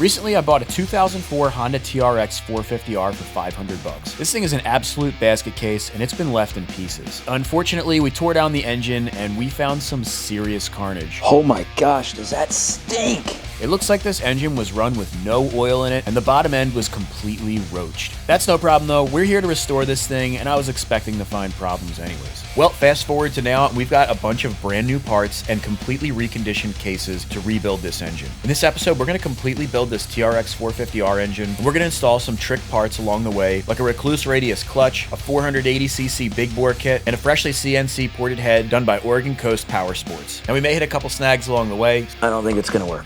Recently, I bought a 2004 Honda TRX 450R for $500. This thing is an absolute basket case, and it's been left in pieces. Unfortunately, we tore down the engine, and we found some serious carnage. Oh my gosh, does that stink? It looks like this engine was run with no oil in it, and the bottom end was completely roached. That's no problem though, we're here to restore this thing, and I was expecting to find problems anyways. Well, fast forward to now, we've got a bunch of brand new parts and completely reconditioned cases to rebuild this engine. In this episode, we're gonna completely build this TRX 450R engine, and we're gonna install some trick parts along the way, like a recluse radius clutch, a 480cc big bore kit, and a freshly CNC ported head done by Oregon Coast Powersports. And we may hit a couple snags along the way. I don't think it's gonna work.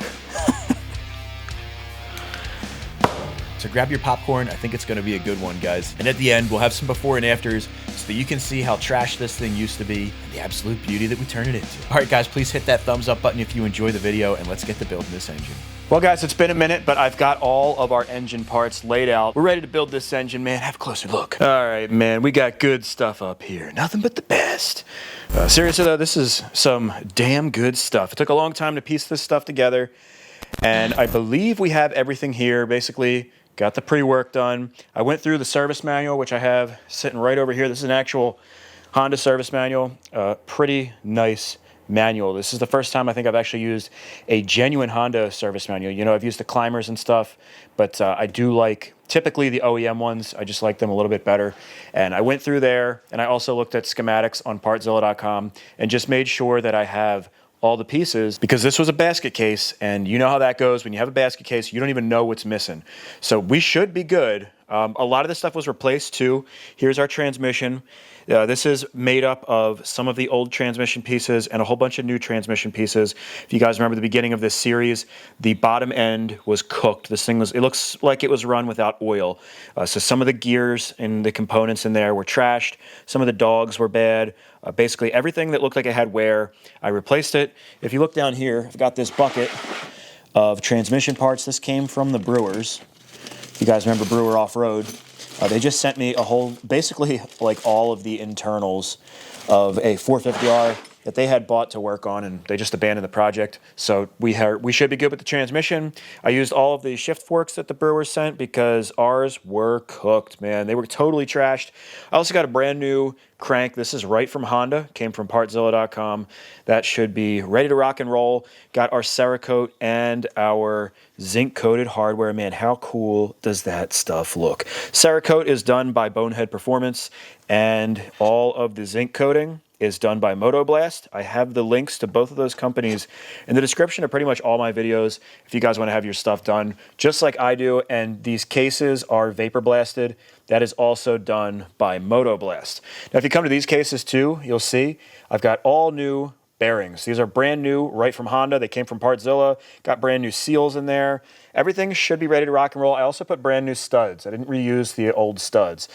So grab your popcorn, I think it's gonna be a good one, guys. And at the end, we'll have some before and afters so that you can see how trash this thing used to be and the absolute beauty that we turned it into. All right, guys, please hit that thumbs up button if you enjoy the video, and let's get to building this engine. Well, guys, it's been a minute, but I've got all of our engine parts laid out. We're ready to build this engine, man. Have a closer look. All right, man, we got good stuff up here. Nothing but the best. Seriously, though, this is some damn good stuff. It took a long time to piece this stuff together, and I believe we have everything here. Basically, got the pre-work done. I went through the service manual, which I have sitting right over here. This is an actual Honda service manual. Pretty nice manual. This is the first time I think I've actually used a genuine Honda service manual. You know, I've used the climbers and stuff, but I do like typically the OEM ones. I just like them a little bit better. And I went through there, and I also looked at schematics on partzilla.com and just made sure that I have all the pieces, because this was a basket case, and you know how that goes. When you have a basket case, you don't even know what's missing. So we should be good. A lot of this stuff was replaced too. Here's our transmission. This is made up of some of the old transmission pieces and a whole bunch of new transmission pieces. If you guys remember the beginning of this series, the bottom end was cooked. This thing it looks like it was run without oil. So some of the gears and the components in there were trashed. Some of the dogs were bad. Basically everything that looked like it had wear, I replaced it. If you look down here, I've got this bucket of transmission parts. This came from the Brewers. If you guys remember Brewer Off-Road, they just sent me a whole, basically like all of the internals of a 450R that they had bought to work on, and they just abandoned the project. So we should be good with the transmission. I used all of the shift forks that the Brewers sent because ours were cooked, man. They were totally trashed. I also got a brand new crank. This is right from Honda, came from partzilla.com. That should be ready to rock and roll. Got our Cerakote and our zinc coated hardware. Man, how cool does that stuff look? Cerakote is done by Bonehead Performance, and all of the zinc coating is done by Motoblast. I have the links to both of those companies in the description of pretty much all my videos if you guys want to have your stuff done just like I do. And these cases are vapor blasted. That is also done by Motoblast. Now, if you come to these cases too, you'll see I've got all new bearings. These are brand new right from Honda. They came from Partzilla. Got brand new seals in there. Everything should be ready to rock and roll. I also put brand new studs. I didn't reuse the old studs.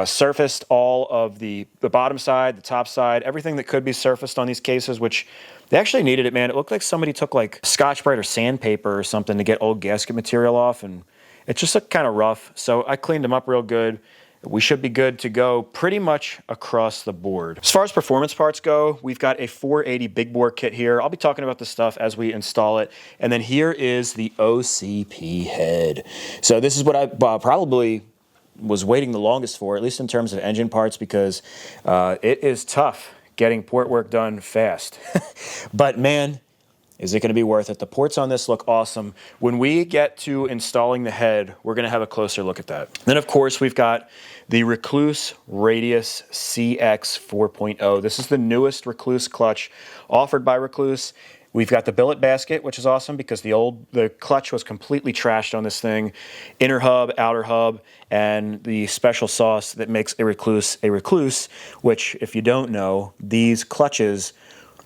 Surfaced all of the bottom side, the top side, everything that could be surfaced on these cases, which they actually needed it, man. It looked like somebody took like Scotch-Brite or sandpaper or something to get old gasket material off, and it just looked kind of rough. So I cleaned them up real good. We should be good to go pretty much across the board. As far as performance parts go, we've got a 480 big bore kit here. I'll be talking about this stuff as we install it. And then here is the OCP head. So this is what I probably was waiting the longest for, at least in terms of engine parts, because it is tough getting port work done fast. But man, is it going to be worth it? The ports on this look awesome. When we get to installing the head, we're going to have a closer look at that. Then, of course, we've got the Recluse Radius CX 4.0. This is the newest Recluse clutch offered by Recluse. We've got the billet basket, which is awesome because the clutch was completely trashed on this thing. Inner hub, outer hub, and the special sauce that makes a Recluse, which, if you don't know, these clutches,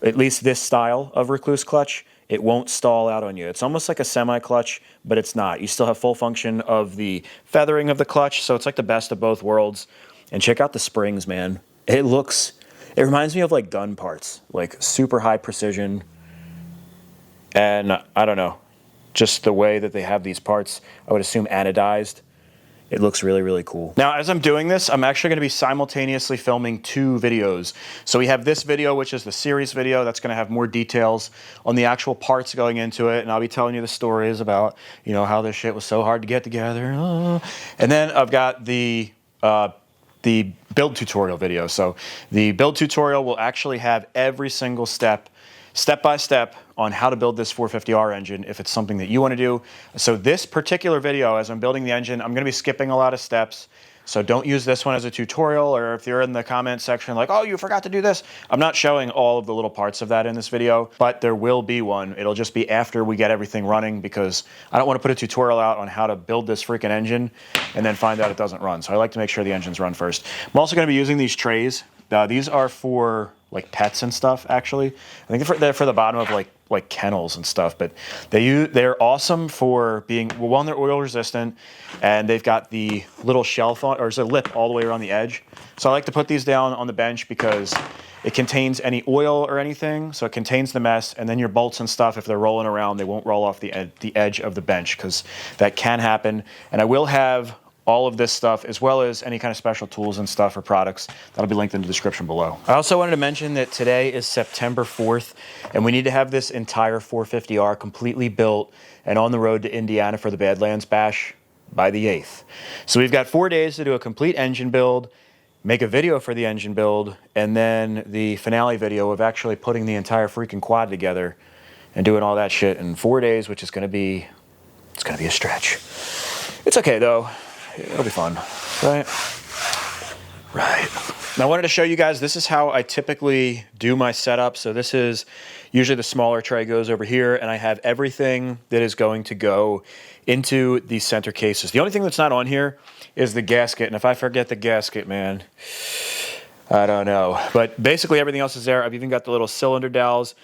at least this style of Recluse clutch, it won't stall out on you. It's almost like a semi-clutch, but it's not. You still have full function of the feathering of the clutch, so it's like the best of both worlds. And check out the springs, man. It reminds me of like gun parts, like super high precision. And I don't know, just the way that they have these parts, I would assume anodized. It looks really, really cool. Now, as I'm doing this, I'm actually gonna be simultaneously filming 2 videos. So we have this video, which is the series video. That's gonna have more details on the actual parts going into it. And I'll be telling you the stories about, you know, how this shit was so hard to get together. And then I've got the build tutorial video. So the build tutorial will actually have every single step by step on how to build this 450R engine if it's something that you want to do. So this particular video, as I'm building the engine, I'm going to be skipping a lot of steps. So don't use this one as a tutorial, or if you're in the comment section like, oh, you forgot to do this. I'm not showing all of the little parts of that in this video, but there will be one. It'll just be after we get everything running, because I don't want to put a tutorial out on how to build this freaking engine and then find out it doesn't run. So I like to make sure the engines run first. I'm also going to be using these trays. These are for like pets and stuff, actually. I think they're for the bottom of like kennels and stuff, but they're awesome for being, well, one, they're oil resistant, and they've got the little shelf on, or there's a lip all the way around the edge. So I like to put these down on the bench because it contains any oil or anything, so it contains the mess, and then your bolts and stuff, if they're rolling around, they won't roll off the edge of the bench, because that can happen. And I will have all of this stuff, as well as any kind of special tools and stuff or products. That'll be linked in the description below. I also wanted to mention that today is September 4th, and we need to have this entire 450R completely built and on the road to Indiana for the Badlands Bash by the 8th. So we've got 4 days to do a complete engine build, make a video for the engine build, and then the finale video of actually putting the entire freaking quad together and doing all that shit in 4 days, which is gonna be, it's gonna be a stretch. It's okay though. It'll be fun, right? Right. Now I wanted to show you guys, this is how I typically do my setup. So this is usually the smaller tray goes over here, and I have everything that is going to go into these center cases. The only thing that's not on here is the gasket. And if I forget the gasket, man, I don't know. But basically everything else is there. I've even got the little cylinder dowels.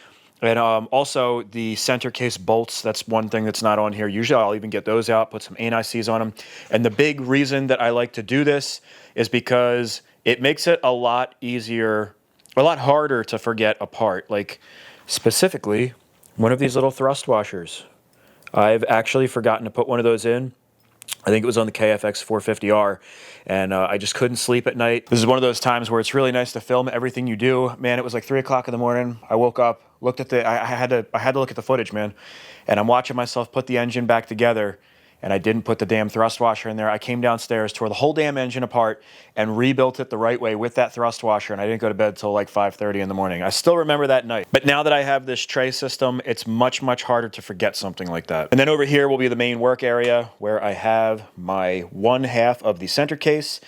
And also the center case bolts, that's one thing that's not on here. Usually I'll even get those out, put some ANICs on them. And the big reason that I like to do this is because it makes it a lot easier, a lot harder to forget a part. Like specifically, one of these little thrust washers. I've actually forgotten to put one of those in. I think it was on the KFX 450R, and I just couldn't sleep at night. This is one of those times where it's really nice to film everything you do. Man, it was like 3 o'clock in the morning. I woke up, looked at I had to look at the footage, man, and I'm watching myself put the engine back together, and I didn't put the damn thrust washer in there. I came downstairs, tore the whole damn engine apart, and rebuilt it the right way with that thrust washer, and I didn't go to bed till like 5:30 in the morning. I still remember that night. But now that I have this tray system, it's much, much harder to forget something like that. And then over here will be the main work area where I have my 1/2 of the center case.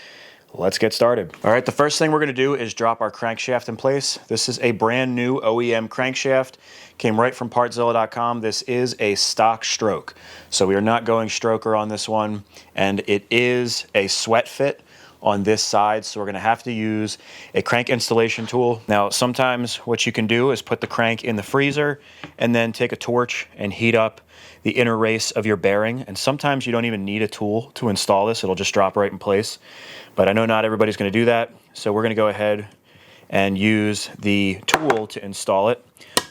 Let's get started. All right, the first thing we're gonna do is drop our crankshaft in place. This is a brand new OEM crankshaft. Came right from partzilla.com. This is a stock stroke. So we are not going stroker on this one. And it is a sweat fit on this side. So we're gonna have to use a crank installation tool. Now, sometimes what you can do is put the crank in the freezer and then take a torch and heat up the inner race of your bearing. And sometimes you don't even need a tool to install this. It'll just drop right in place. But I know not everybody's gonna do that. So we're gonna go ahead and use the tool to install it.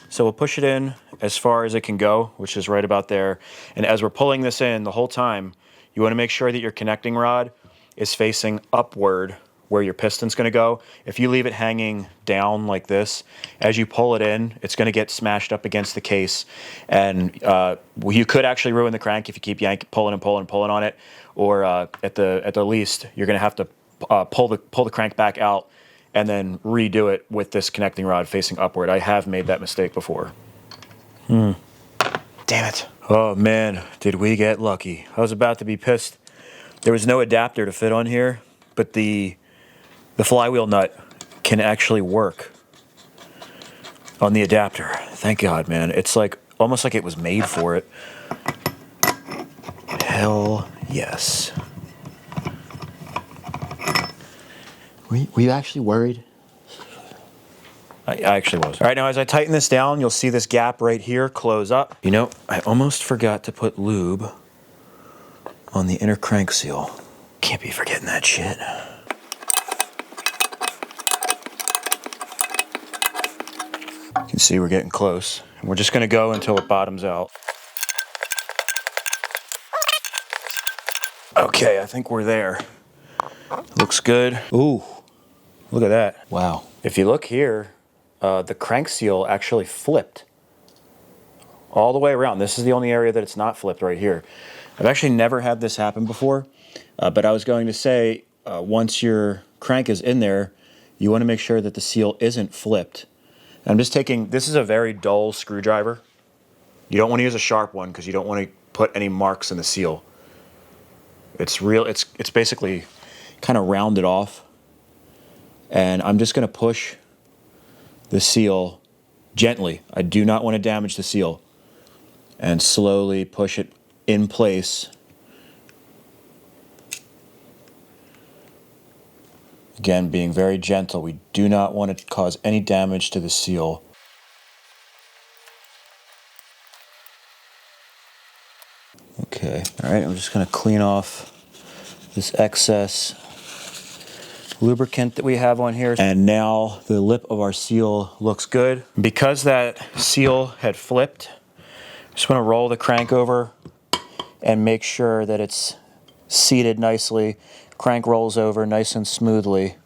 So we'll push it in as far as it can go, which is right about there. And as we're pulling this in the whole time, you wanna make sure that your connecting rod is facing upward where your piston's gonna go. If you leave it hanging down like this, as you pull it in, it's gonna get smashed up against the case. And you could actually ruin the crank if you keep pulling on it. Or at the least, you're gonna have to pull the crank back out and then redo it with this connecting rod facing upward. I have made that mistake before. Damn it. Oh man, did we get lucky. I was about to be pissed. There was no adapter to fit on here, but the flywheel nut can actually work on the adapter. Thank God, man. It's like almost like it was made for it. Hell yes. Were you actually worried? I actually was. All right, now as I tighten this down, you'll see this gap right here close up. You know, I almost forgot to put lube on the inner crank seal. Can't be forgetting that shit. You can see we're getting close. And we're just gonna go until it bottoms out. Okay, I think we're there. Looks good. Ooh, look at that. Wow. If you look here, the crank seal actually flipped all the way around. This is the only area that it's not flipped right here. I've actually never had this happen before, but I was going to say, once your crank is in there, you want to make sure that the seal isn't flipped. And I'm just taking, this is a very dull screwdriver. You don't want to use a sharp one because you don't want to put any marks in the seal. It's basically kind of rounded off. And I'm just going to push the seal gently. I do not want to damage the seal. And slowly push it in place. Again, being very gentle. We do not want to cause any damage to the seal. Okay, all right, I'm just going to clean off this excess lubricant that we have on here. And now the lip of our seal looks good. Because that seal had flipped, just want to roll the crank over and make sure that it's seated nicely. Crank rolls over nice and smoothly.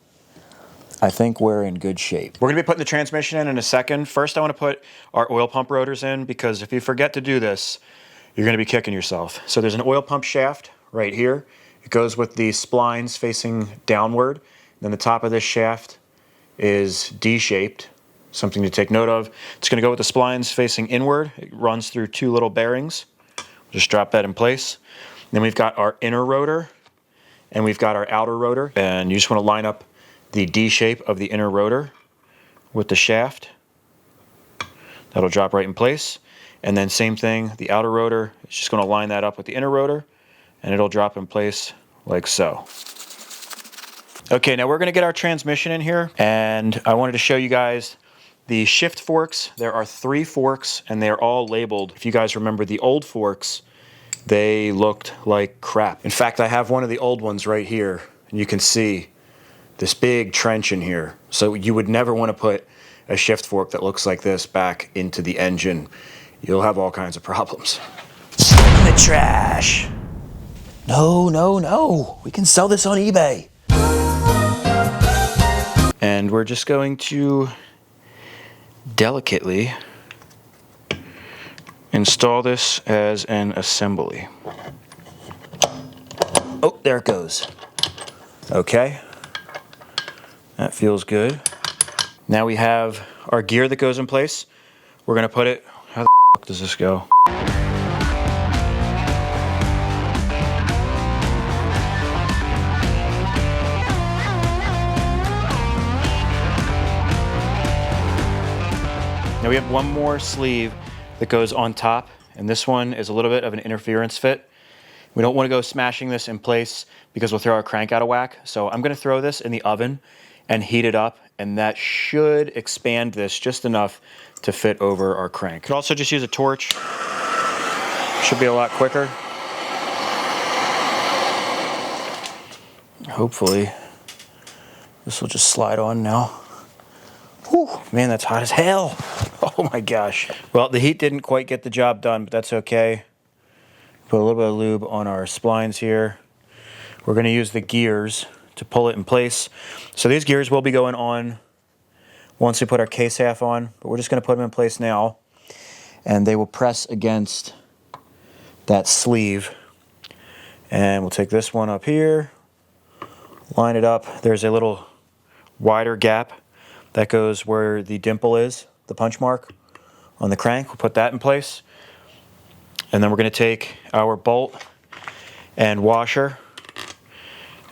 I think we're in good shape. We're gonna be putting the transmission in a second. First, I wanna put our oil pump rotors in, because if you forget to do this, you're gonna be kicking yourself. So there's an oil pump shaft right here. It goes with the splines facing downward. Then the top of this shaft is D-shaped, something to take note of. It's gonna go with the splines facing inward. It runs through two little bearings. Just drop that in place. Then we've got our inner rotor, and we've got our outer rotor. And you just wanna line up the D shape of the inner rotor with the shaft. That'll drop right in place. And then same thing, the outer rotor, it's just gonna line that up with the inner rotor, and it'll drop in place like so. Okay, now we're gonna get our transmission in here, and I wanted to show you guys the shift forks. There are 3 forks, and they're all labeled. If you guys remember the old forks, they looked like crap. In fact, I have one of the old ones right here, and you can see this big trench in here. So you would never want to put a shift fork that looks like this back into the engine. You'll have all kinds of problems. In the trash. No, no, no. We can sell this on eBay. And we're just going to delicately install this as an assembly. Oh, there it goes. Okay. That feels good. Now we have our gear that goes in place. We're gonna put it, how the fuck does this go? Now we have one more sleeve that goes on top, and this one is a little bit of an interference fit. We don't want to go smashing this in place because we'll throw our crank out of whack. So I'm going to throw this in the oven and heat it up, and that should expand this just enough to fit over our crank. You could also just use a torch. Should be a lot quicker. Hopefully this will just slide on now. Whew, man, that's hot as hell. Oh my gosh. Well, the heat didn't quite get the job done, but that's okay. Put a little bit of lube on our splines here. We're going to use the gears to pull it in place. So these gears will be going on once we put our case half on, but we're just going to put them in place now, and they will press against that sleeve. And we'll take this one up here, line it up. There's a little wider gap that goes where the dimple is, the punch mark on the crank. We'll put that in place. And then we're going to take our bolt and washer,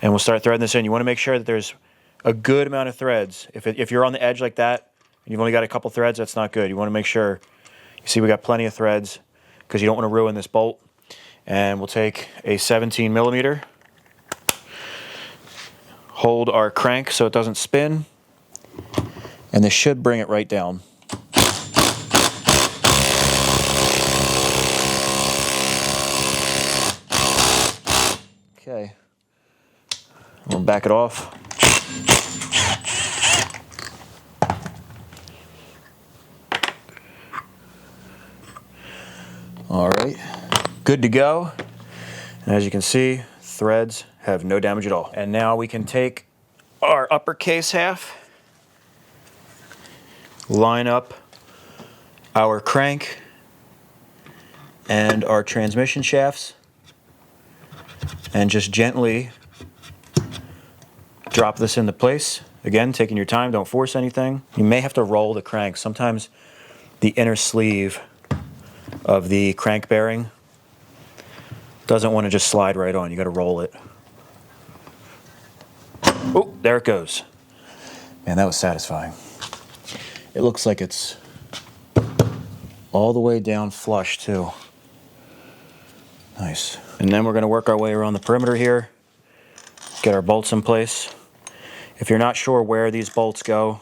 and we'll start threading this in. You want to make sure that there's a good amount of threads. If you're on the edge like that, and you've only got a couple threads, that's not good. You want to make sure, you see we got plenty of threads, because you don't want to ruin this bolt. And we'll take a 17 millimeter, hold our crank so it doesn't spin, and this should bring it right down. Okay, we'll back it off. All right, good to go. And as you can see, threads have no damage at all. And now we can take our upper case half, line up our crank and our transmission shafts, and just gently drop this into place. Again, taking your time, don't force anything. You may have to roll the crank. Sometimes the inner sleeve of the crank bearing doesn't want to just slide right on. You got to roll it. Oh, there it goes. Man, that was satisfying. It looks like it's all the way down flush too. Nice. And then we're going to work our way around the perimeter here, get our bolts in place. If you're not sure where these bolts go,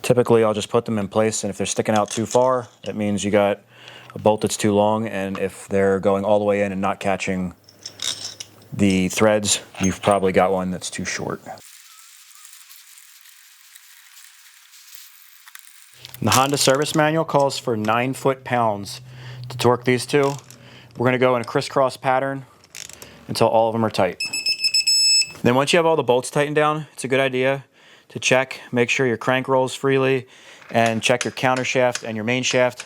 typically I'll just put them in place, and if they're sticking out too far, that means you got a bolt that's too long, and if they're going all the way in and not catching the threads, you've probably got one that's too short. The Honda service manual calls for 9 foot-pounds to torque these two. We're going to go in a crisscross pattern until all of them are tight. Then once you have all the bolts tightened down, it's a good idea to check, make sure your crank rolls freely, and check your counter shaft and your main shaft.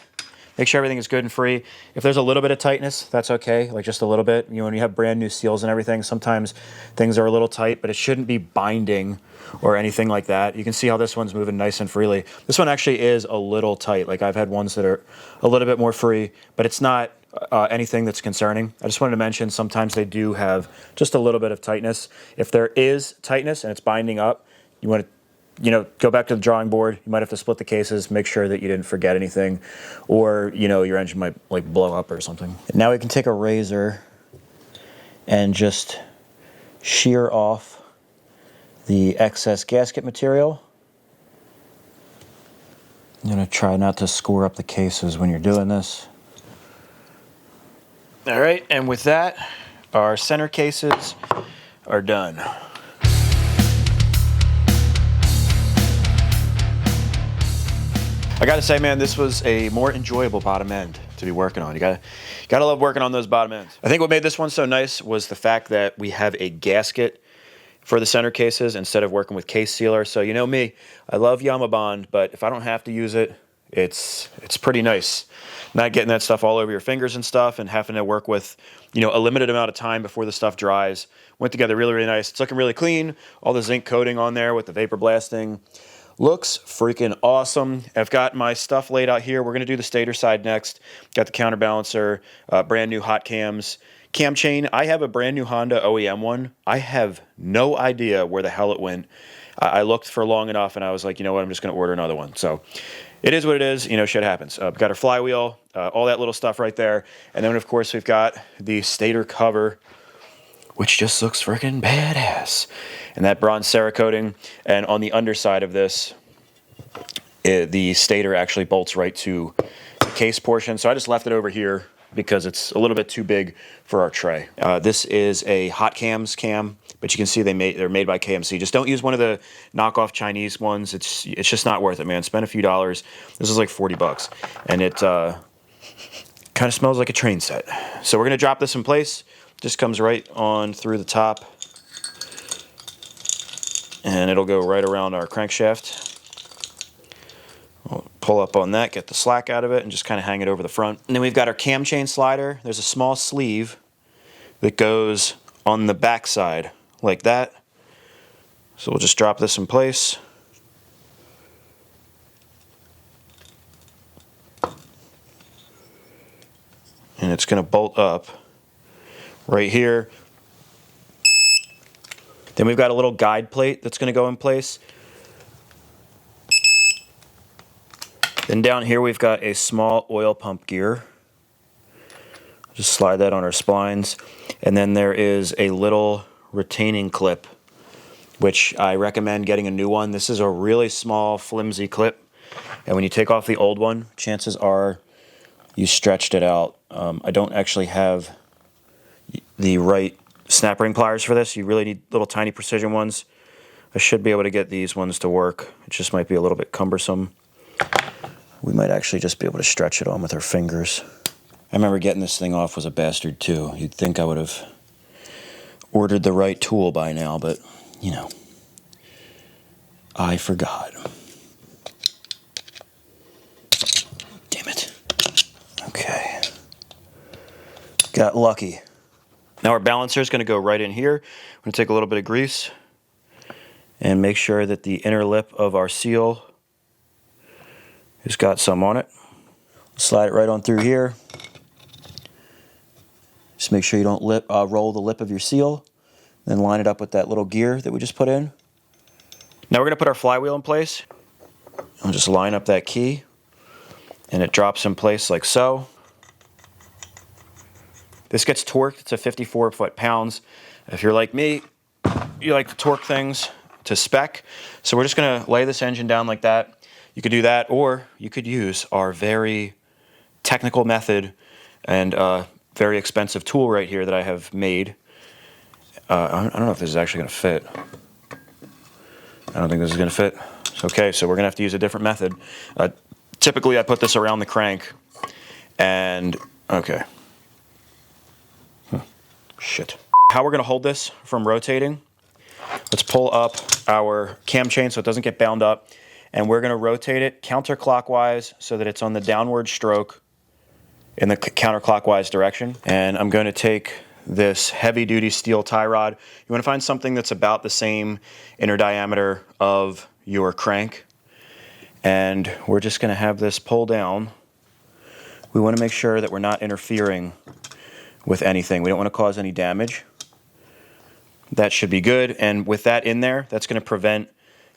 Make sure everything is good and free. If there's a little bit of tightness, that's okay, like just a little bit. You know, when you have brand new seals and everything, sometimes things are a little tight, but it shouldn't be binding or anything like that. You can see how this one's moving nice and freely. This one actually is a little tight. Like I've had ones that are a little bit more free, but it's not anything that's concerning. I just wanted to mention sometimes they do have just a little bit of tightness. If there is tightness and it's binding up, you want to go back to the drawing board. You might have to split the cases, make sure that you didn't forget anything, or, your engine might like blow up or something. Now we can take a razor and just shear off the excess gasket material. I'm going to try not to score up the cases when you're doing this. All right, and with that, our center cases are done. I gotta say, man, this was a more enjoyable bottom end to be working on. You gotta love working on those bottom ends. I think what made this one so nice was the fact that we have a gasket for the center cases instead of working with case sealer. So you know me, I love Yamabond, but if I don't have to use it, it's pretty nice. Not getting that stuff all over your fingers and stuff, and having to work with, a limited amount of time before the stuff dries. Went together really, really nice. It's looking really clean. All the zinc coating on there with the vapor blasting. Looks freaking awesome. I've got my stuff laid out here. We're going to do the stator side next. Got the counterbalancer, brand new hot cams. Cam chain, I have a brand new Honda OEM one. I have no idea where the hell it went. I looked for long enough and I was like, you know what, I'm just going to order another one. So it is what it is. Shit happens. We've got our flywheel, all that little stuff right there. And then, of course, we've got the stator cover, which just looks freaking badass. And that bronze Cerakoting. And on the underside of this, the stator actually bolts right to the case portion. So I just left it over here because it's a little bit too big for our tray. This is a hot cams cam, but you can see they're made by KMC. Just don't use one of the knockoff Chinese ones. It's just not worth it, man. Spend a few dollars. This is like $40, and it kind of smells like a train set. So we're gonna drop this in place. Just comes right on through the top, and it'll go right around our crankshaft. We'll pull up on that, get the slack out of it, and just kind of hang it over the front. And then we've got our cam chain slider. There's a small sleeve that goes on the back side like that. So we'll just drop this in place. And it's going to bolt up right here. Then we've got a little guide plate that's going to go in place. Then down here we've got a small oil pump gear. Just slide that on our splines. And then there is a little retaining clip, which I recommend getting a new one. This is a really small, flimsy clip. And when you take off the old one, chances are you stretched it out. I don't actually have the right snap ring pliers for this. You really need little tiny precision ones. I should be able to get these ones to work. It just might be a little bit cumbersome. We might actually just be able to stretch it on with our fingers. I remember getting this thing off was a bastard too. You'd think I would have ordered the right tool by now, but, you know, I forgot. Damn it. Okay. Got lucky. Now our balancer is going to go right in here. I'm going to take a little bit of grease and make sure that the inner lip of our seal has got some on it. Slide it right on through here. Just make sure you don't roll the lip of your seal. Then line it up with that little gear that we just put in. Now we're going to put our flywheel in place. I'll just line up that key and it drops in place like so. This gets torqued to 54 foot-pounds. If you're like me, you like to torque things to spec. So we're just going to lay this engine down like that. You could do that, or you could use our very technical method and very expensive tool right here that I have made. I don't know if this is actually going to fit. I don't think this is going to fit. Okay, so we're going to have to use a different method. Typically, I put this around the crank, and okay. Shit. How we're going to hold this from rotating, let's pull up our cam chain so it doesn't get bound up, and we're going to rotate it counterclockwise so that it's on the downward stroke in the counterclockwise direction. And I'm going to take this heavy-duty steel tie rod. You want to find something that's about the same inner diameter of your crank, and we're just going to have this pull down. We want to make sure that we're not interfering with anything. We don't want to cause any damage. That should be good, and with that in there, that's going to prevent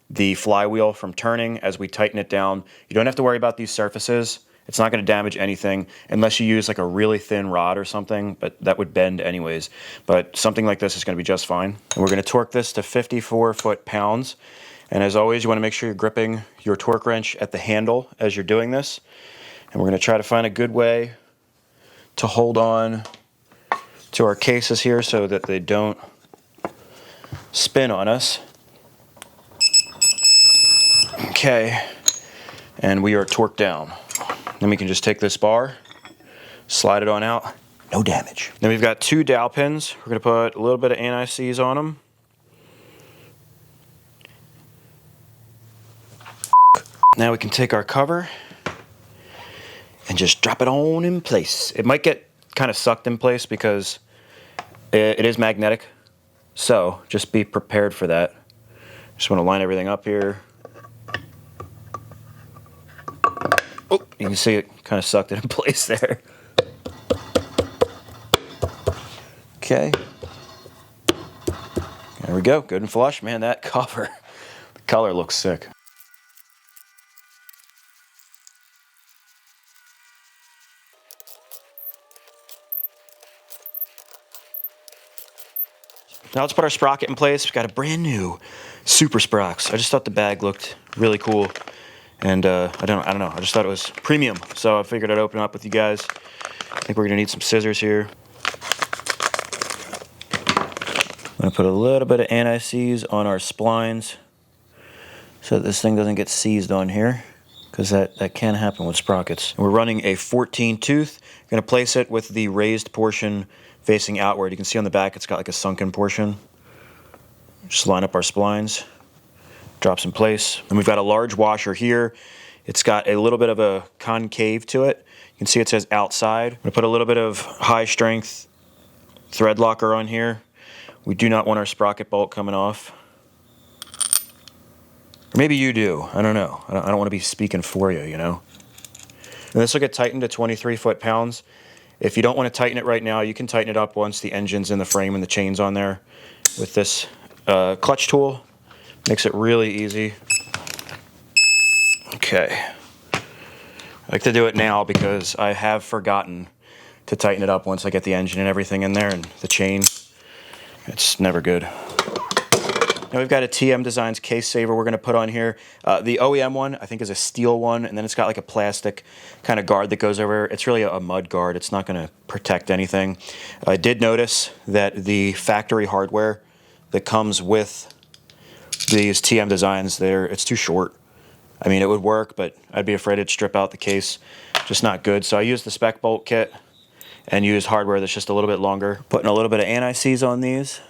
the flywheel from turning as we tighten it down. You don't have to worry about these surfaces. It's not going to damage anything unless you use like a really thin rod or something, but that would bend anyways. But something like this is going to be just fine. And we're going to torque this to 54 foot-pounds. And as always, you want to make sure you're gripping your torque wrench at the handle as you're doing this. And we're going to try to find a good way to hold on to our cases here so that they don't spin on us. Okay, and we are torqued down. Then we can just take this bar, slide it on out, no damage. Then we've got two dowel pins. We're going to put a little bit of anti-seize on them. Now we can take our cover and just drop it on in place. It might get kind of sucked in place because it is magnetic, so just be prepared for that. Just want to line everything up here. Oh, you can see it kind of sucked it in place there. Okay. There we go, good and flush. Man, that cover, the color looks sick. Now let's put our sprocket in place. We've got a brand new Super Sprox. I just thought the bag looked really cool, and I don't know. I just thought it was premium, so I figured I'd open it up with you guys. I think we're gonna need some scissors here. I'm gonna put a little bit of anti-seize on our splines so that this thing doesn't get seized on here, because that can happen with sprockets. And we're running a 14 tooth. I'm gonna place it with the raised portion facing outward. You can see on the back it's got like a sunken portion. Just line up our splines, drops in place. And we've got a large washer here. It's got a little bit of a concave to it. You can see it says outside. I'm gonna put a little bit of high strength thread locker on here. We do not want our sprocket bolt coming off. Or maybe you do, I don't know. I don't want to be speaking for you, you know. And this will get tightened to 23 foot-pounds. If you don't want to tighten it right now, you can tighten it up once the engine's in the frame and the chain's on there. With this clutch tool, makes it really easy. Okay. I like to do it now because I have forgotten to tighten it up once I get the engine and everything in there and the chain. It's never good. Now we've got a TM Designs case saver we're going to put on here. The OEM one, I think, is a steel one, and then it's got like a plastic kind of guard that goes over. It's really a mud guard. It's not going to protect anything. I did notice that the factory hardware that comes with these TM Designs, it's too short. I mean, it would work, but I'd be afraid it'd strip out the case. Just not good. So I used the spec bolt kit and used hardware that's just a little bit longer. Putting a little bit of anti-seize on these.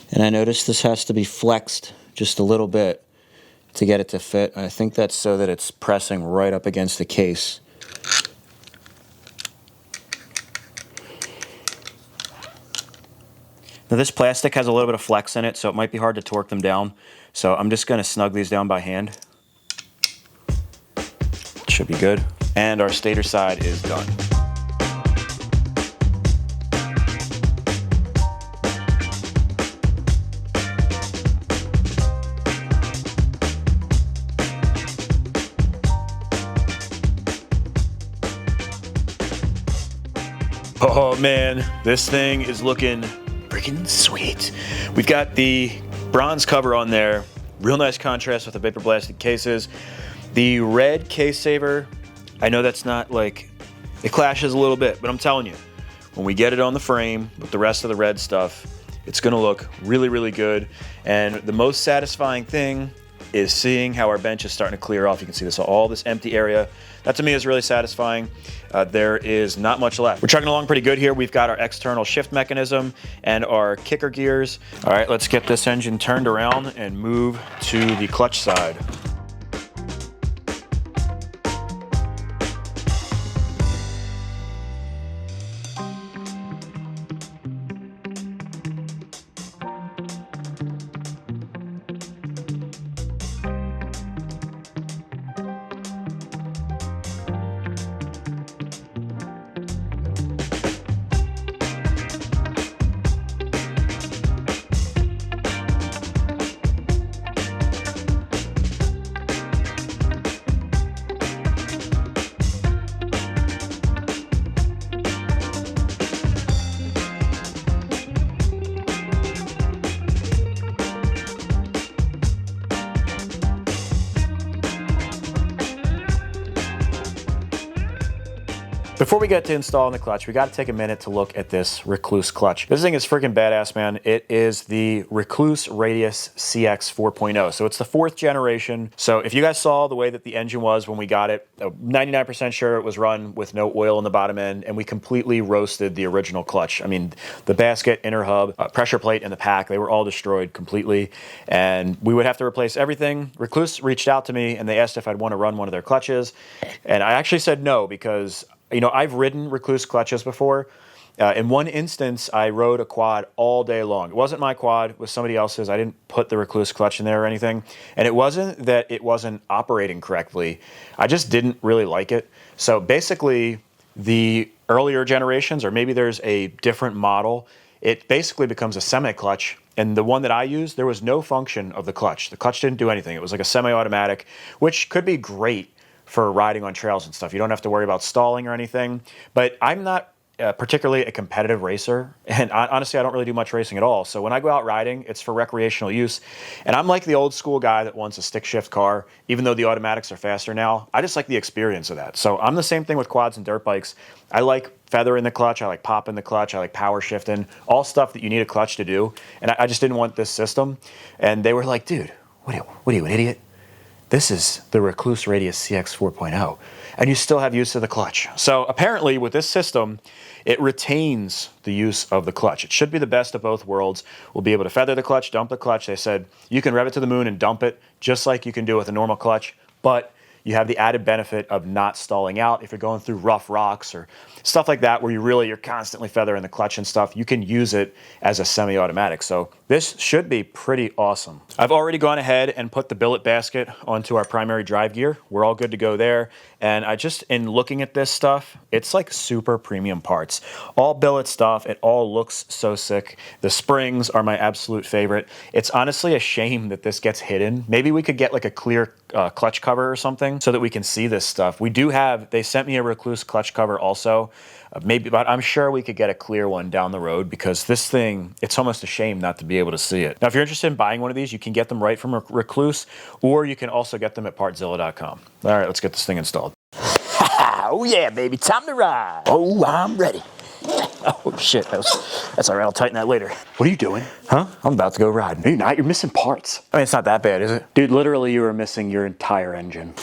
And I noticed this has to be flexed just a little bit to get it to fit. I think that's so that it's pressing right up against the case. Now this plastic has a little bit of flex in it, so it might be hard to torque them down. So I'm just going to snug these down by hand. Should be good. And our stator side is done. Oh man, this thing is looking freaking sweet. We've got the bronze cover on there. Real nice contrast with the vapor blasted cases. The red case saver, I know that's not like, it clashes a little bit, but I'm telling you, when we get it on the frame with the rest of the red stuff, it's gonna look really, really good. And the most satisfying thing is seeing how our bench is starting to clear off. You can see this, all this empty area. That to me is really satisfying. There is not much left. We're chugging along pretty good here. We've got our external shift mechanism and our kicker gears. All right, let's get this engine turned around and move to the clutch side. Before we get to installing the clutch, we got to take a minute to look at this Recluse clutch. This thing is freaking badass, man. It is the Recluse Radius CX 4.0. So it's the 4th generation. So if you guys saw the way that the engine was when we got it, 99% sure it was run with no oil in the bottom end, and we completely roasted the original clutch. I mean, the basket, inner hub, pressure plate, and the pack, they were all destroyed completely, and we would have to replace everything. Recluse reached out to me, and they asked if I'd want to run one of their clutches, and I actually said no, because you know, I've ridden Recluse clutches before. In one instance, I rode a quad all day long. It wasn't my quad, it was somebody else's. I didn't put the Recluse clutch in there or anything. And it wasn't that it wasn't operating correctly. I just didn't really like it. So basically, the earlier generations, or maybe there's a different model, it basically becomes a semi-clutch. And the one that I used, there was no function of the clutch. The clutch didn't do anything. It was like a semi-automatic, which could be great for riding on trails and stuff. You don't have to worry about stalling or anything. But I'm not particularly a competitive racer, and honestly, I don't really do much racing at all. So when I go out riding, it's for recreational use. And I'm like the old school guy that wants a stick shift car, even though the automatics are faster now. I just like the experience of that. So I'm the same thing with quads and dirt bikes. I like feather in the clutch, I like pop in the clutch, I like power shifting, all stuff that you need a clutch to do. And I just didn't want this system. And they were like, dude, what are you, an idiot? This is the Recluse Radius CX 4.0, and you still have use of the clutch. So apparently with this system, it retains the use of the clutch. It should be the best of both worlds. We'll be able to feather the clutch, dump the clutch. They said you can rev it to the moon and dump it just like you can do with a normal clutch, but you have the added benefit of not stalling out. If you're going through rough rocks or stuff like that where you're constantly feathering the clutch and stuff, you can use it as a semi-automatic. So this should be pretty awesome. I've already gone ahead and put the billet basket onto our primary drive gear. We're all good to go there. And in looking at this stuff, it's like super premium parts. All billet stuff, it all looks so sick. The springs are my absolute favorite. It's honestly a shame that this gets hidden. Maybe we could get like a clear clutch cover or something so that we can see this stuff. They sent me a Recluse clutch cover also, but I'm sure we could get a clear one down the road, because this thing, it's almost a shame not to be able to see it. Now, if you're interested in buying one of these, you can get them right from Recluse, or you can also get them at partzilla.com. All right, let's get this thing installed. Oh yeah, baby, time to ride. Oh, I'm ready. Oh shit, that's all right, I'll tighten that later. What are you doing? Huh? I'm about to go riding. No, you're not. You're missing parts. I mean, it's not that bad, is it? Dude, literally you were missing your entire engine.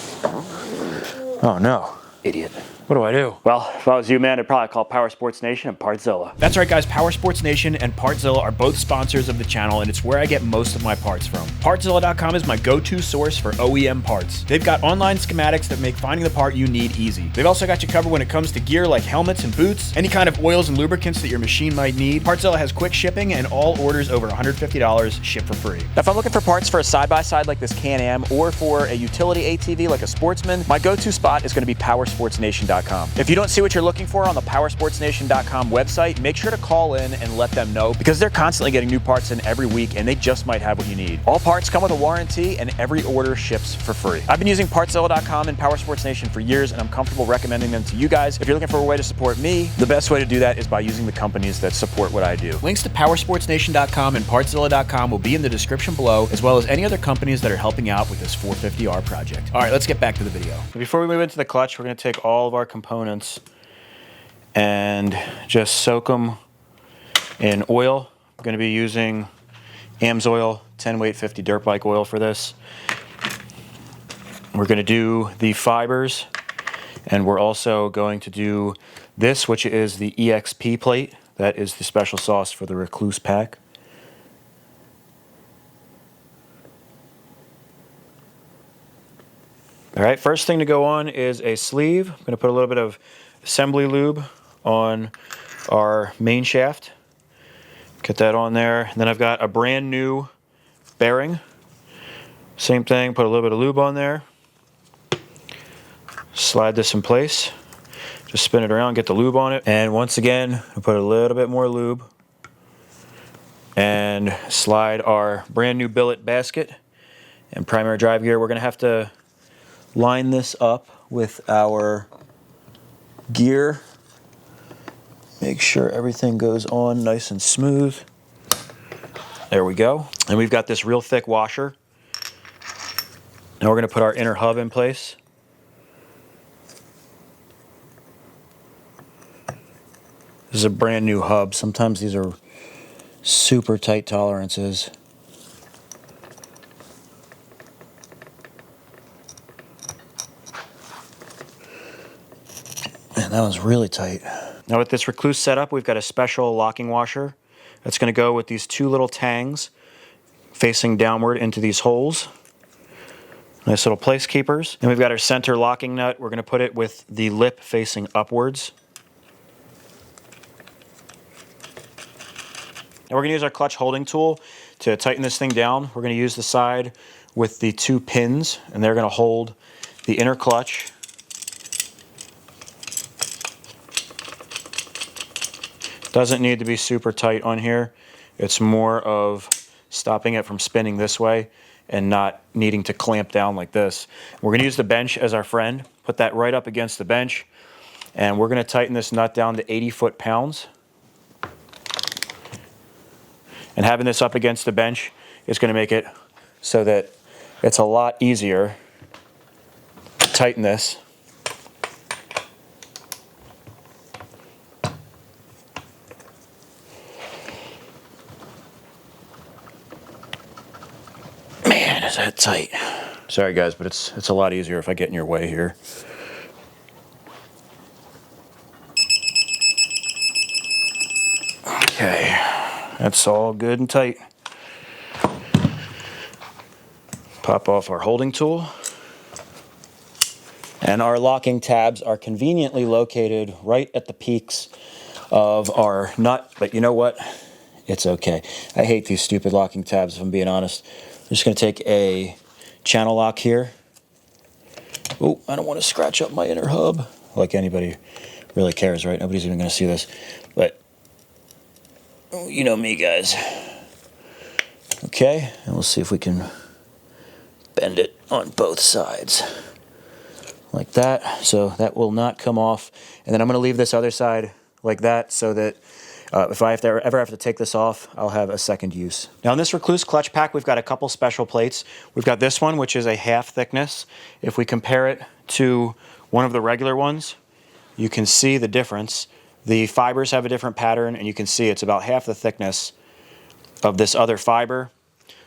Oh no. Idiot. What do I do? Well, if I was you, man, I'd probably call Power Sports Nation and Partzilla. That's right, guys. Power Sports Nation and Partzilla are both sponsors of the channel, and it's where I get most of my parts from. Partzilla.com is my go-to source for OEM parts. They've got online schematics that make finding the part you need easy. They've also got you covered when it comes to gear like helmets and boots, any kind of oils and lubricants that your machine might need. Partzilla has quick shipping, and all orders over $150 ship for free. Now, if I'm looking for parts for a side-by-side like this Can-Am or for a utility ATV like a Sportsman, my go-to spot is going to be powersportsnation.com. If you don't see what you're looking for on the powersportsnation.com website, make sure to call in and let them know, because they're constantly getting new parts in every week and they just might have what you need. All parts come with a warranty and every order ships for free. I've been using Partzilla.com and Power Sports Nation for years, and I'm comfortable recommending them to you guys. If you're looking for a way to support me, the best way to do that is by using the companies that support what I do. Links to powersportsnation.com and Partzilla.com will be in the description below, as well as any other companies that are helping out with this 450R project. All right, let's get back to the video. Before we move into the clutch, we're going to take all of our components and just soak them in oil. I'm going to be using AMSOIL 10 weight 50 dirt bike oil for this. We're going to do the fibers, and we're also going to do this, which is the EXP plate. That is the special sauce for the Recluse pack. All right, first thing to go on is a sleeve. I'm going to put a little bit of assembly lube on our main shaft. Get that on there. And then I've got a brand new bearing. Same thing, put a little bit of lube on there. Slide this in place. Just spin it around, get the lube on it. And once again, I put a little bit more lube. And slide our brand new billet basket and primary drive gear. We're going to have to line this up with our gear. Make sure everything goes on nice and smooth. There we go. And we've got this real thick washer. Now we're going to put our inner hub in place. This is a brand new hub. Sometimes these are super tight tolerances. Man, that one's really tight. Now with this Recluse setup, we've got a special locking washer that's going to go with these two little tangs facing downward into these holes. Nice little place keepers. And we've got our center locking nut. We're going to put it with the lip facing upwards. Now we're going to use our clutch holding tool to tighten this thing down. We're going to use the side with the two pins, and they're going to hold the inner clutch. Doesn't need to be super tight on here. It's more of stopping it from spinning this way and not needing to clamp down like this. We're going to use the bench as our friend. Put that right up against the bench, and we're going to tighten this nut down to 80 foot-pounds. And having this up against the bench is going to make it so that it's a lot easier to tighten this. Man, is that tight. Sorry guys, but it's a lot easier if I get in your way here. Okay. That's all good and tight. Pop off our holding tool. And our locking tabs are conveniently located right at the peaks of our nut. But you know what? It's okay. I hate these stupid locking tabs, if I'm being honest. I'm just going to take a channel lock here. Oh, I don't want to scratch up my inner hub. Like anybody really cares, right? Nobody's even going to see this. But you know me, guys. Okay, and we'll see if we can bend it on both sides. Like that, so that will not come off. And then I'm going to leave this other side like that so that if I ever have to take this off, I'll have a second use. Now in this Recluse clutch pack, we've got a couple special plates. We've got this one, which is a half thickness. If we compare it to one of the regular ones, you can see the difference. The fibers have a different pattern, and you can see it's about half the thickness of this other fiber.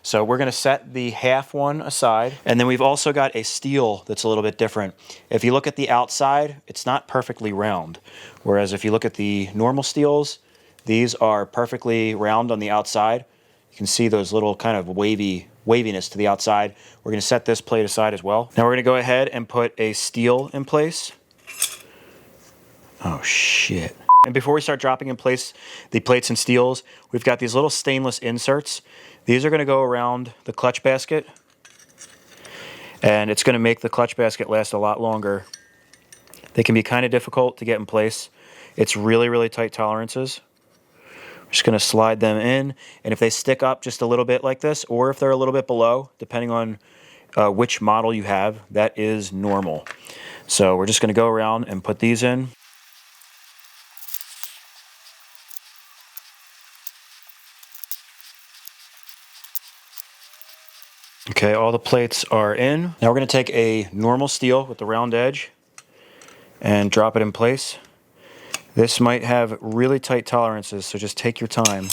So we're going to set the half one aside. And then we've also got a steel that's a little bit different. If you look at the outside, it's not perfectly round. Whereas if you look at the normal steels, these are perfectly round on the outside. You can see those little kind of waviness to the outside. We're going to set this plate aside as well. Now we're going to go ahead and put a steel in place. Oh shit. And before we start dropping in place the plates and steels, we've got these little stainless inserts. These are going to go around the clutch basket, and it's going to make the clutch basket last a lot longer. They can be kind of difficult to get in place. It's really, really tight tolerances. I'm just going to slide them in, and if they stick up just a little bit like this, or if they're a little bit below, depending on which model you have, that is normal. So we're just going to go around and put these in. Okay, all the plates are in. Now we're going to take a normal steel with the round edge and drop it in place. This might have really tight tolerances, so just take your time.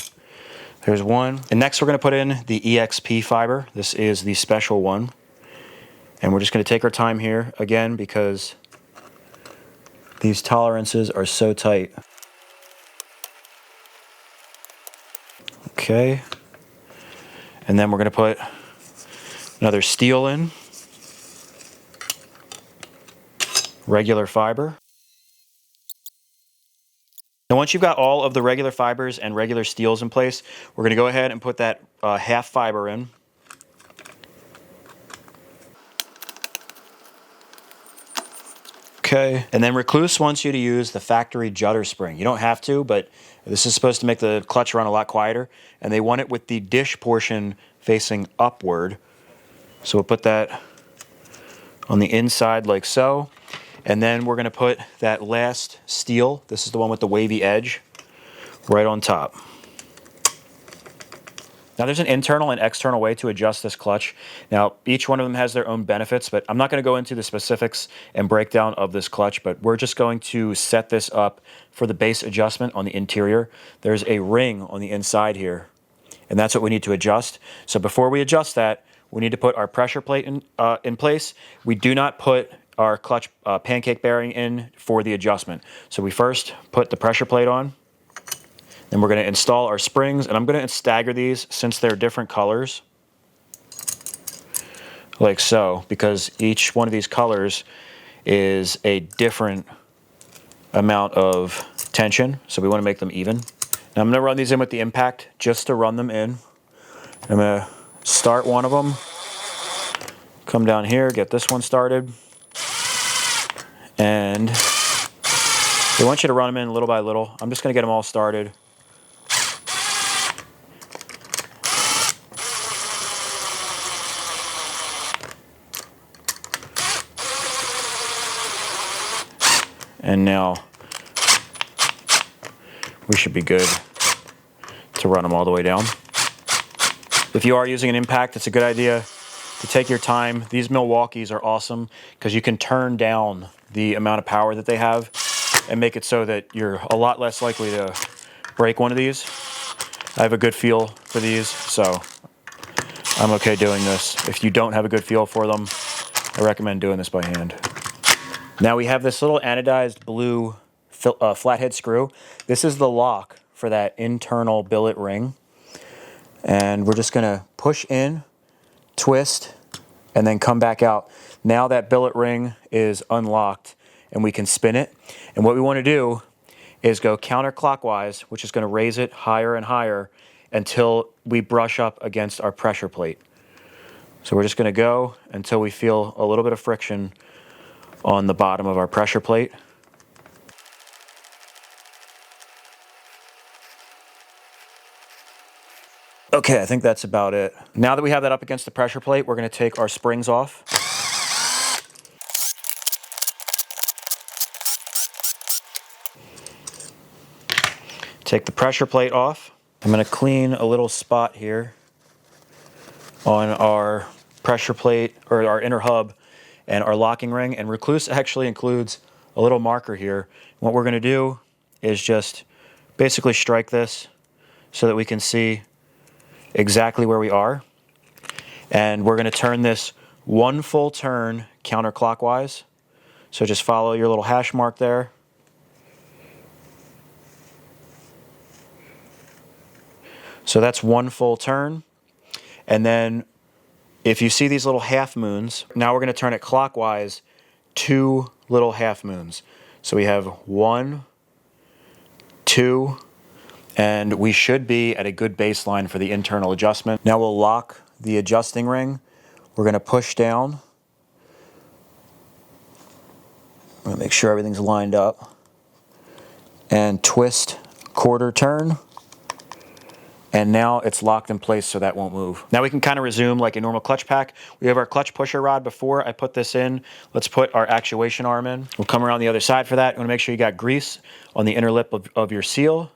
There's one. And next we're going to put in the EXP fiber. This is the special one. And we're just going to take our time here, again, because these tolerances are so tight. Okay. And then we're going to put another steel in, regular fiber. And once you've got all of the regular fibers and regular steels in place, we're going to go ahead and put that half fiber in. Okay, and then Recluse wants you to use the factory judder spring. You don't have to, but this is supposed to make the clutch run a lot quieter, and they want it with the dish portion facing upward. So we'll put that on the inside like so. And then we're going to put that last steel, this is the one with the wavy edge, right on top. Now there's an internal and external way to adjust this clutch. Now each one of them has their own benefits, but I'm not going to go into the specifics and breakdown of this clutch, but we're just going to set this up for the base adjustment on the interior. There's a ring on the inside here, and that's what we need to adjust. So before we adjust that, we need to put our pressure plate in place. We do not put our clutch pancake bearing in for the adjustment. So we first put the pressure plate on, then we're going to install our springs, and I'm going to stagger these since they're different colors, like so, because each one of these colors is a different amount of tension, so we want to make them even. Now I'm going to run these in with the impact just to run them in. I'm going to start one of them, come down here, get this one started, and they want you to run them in little by little. I'm just going to get them all started. And now we should be good to run them all the way down. If you are using an impact, it's a good idea to take your time. These Milwaukees are awesome because you can turn down the amount of power that they have and make it so that you're a lot less likely to break one of these. I have a good feel for these, so I'm okay doing this. If you don't have a good feel for them, I recommend doing this by hand. Now we have this little anodized blue flathead screw. This is the lock for that internal billet ring. And we're just going to push in, twist, and then come back out. Now that billet ring is unlocked and we can spin it. And what we want to do is go counterclockwise, which is going to raise it higher and higher until we brush up against our pressure plate. So we're just going to go until we feel a little bit of friction on the bottom of our pressure plate. Okay, I think that's about it. Now that we have that up against the pressure plate, we're going to take our springs off. Take the pressure plate off. I'm going to clean a little spot here on our pressure plate, or our inner hub, and our locking ring. And Recluse actually includes a little marker here. What we're going to do is just basically strike this so that we can see exactly where we are. And we're going to turn this one full turn counterclockwise. So just follow your little hash mark there. So that's one full turn. And then if you see these little half moons, now we're going to turn it clockwise, 2 little half moons. So we have 1, 2, and we should be at a good baseline for the internal adjustment. Now we'll lock the adjusting ring. We're going to push down. I'm going to make sure everything's lined up. And twist quarter turn. And now it's locked in place so that won't move. Now we can kind of resume like a normal clutch pack. We have our clutch pusher rod. Before I put this in, let's put our actuation arm in. We'll come around the other side for that. You want to make sure you got grease on the inner lip of your seal.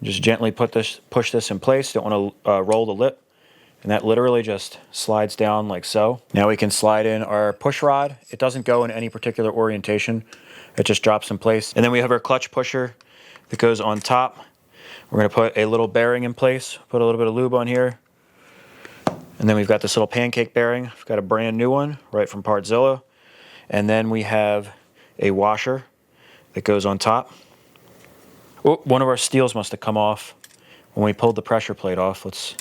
Just gently push this in place. Don't want to roll the lip. And that literally just slides down like so. Now we can slide in our push rod. It doesn't go in any particular orientation. It just drops in place. And then we have our clutch pusher that goes on top. We're going to put a little bearing in place, put a little bit of lube on here. And then we've got this little pancake bearing. I've got a brand new one right from Partzilla. And then we have a washer that goes on top. Oh, one of our steels must have come off when we pulled the pressure plate off. Let's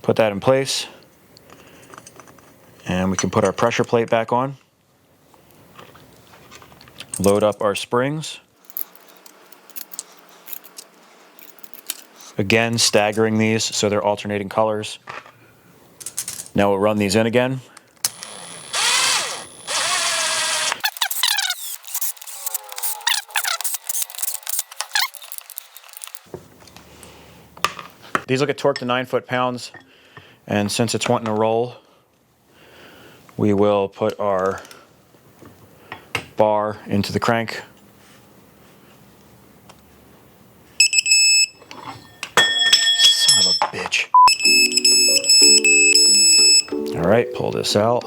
put that in place. And we can put our pressure plate back on. Load up our springs. Again, staggering these so they're alternating colors. Now we'll run these in again. These will get torqued to 9 foot-pounds, and since it's wanting to roll, we will put our bar into the crank. Bitch. All right, pull this out.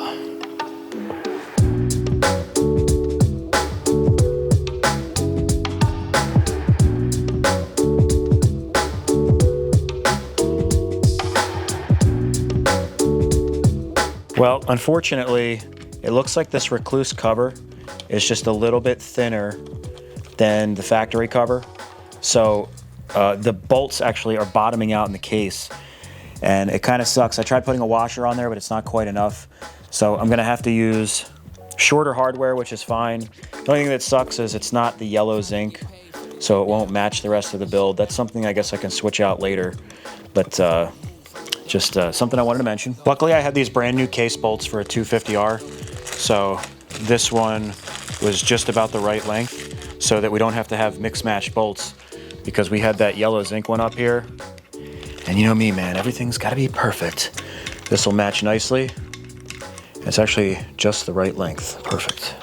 Well, unfortunately, it looks like this recluse cover is just a little bit thinner than the factory cover. So the bolts actually are bottoming out in the case, and it kind of sucks. I tried putting a washer on there, but it's not quite enough. So I'm gonna have to use shorter hardware, which is fine. The only thing that sucks is it's not the yellow zinc, so it won't match the rest of the build. That's something I guess I can switch out later, but just something I wanted to mention. Luckily, I had these brand new case bolts for a 250R, so this one was just about the right length so that we don't have to have mix-match bolts, because we had that yellow zinc one up here. And you know me, man, everything's gotta be perfect. This will match nicely. It's actually just the right length. Perfect.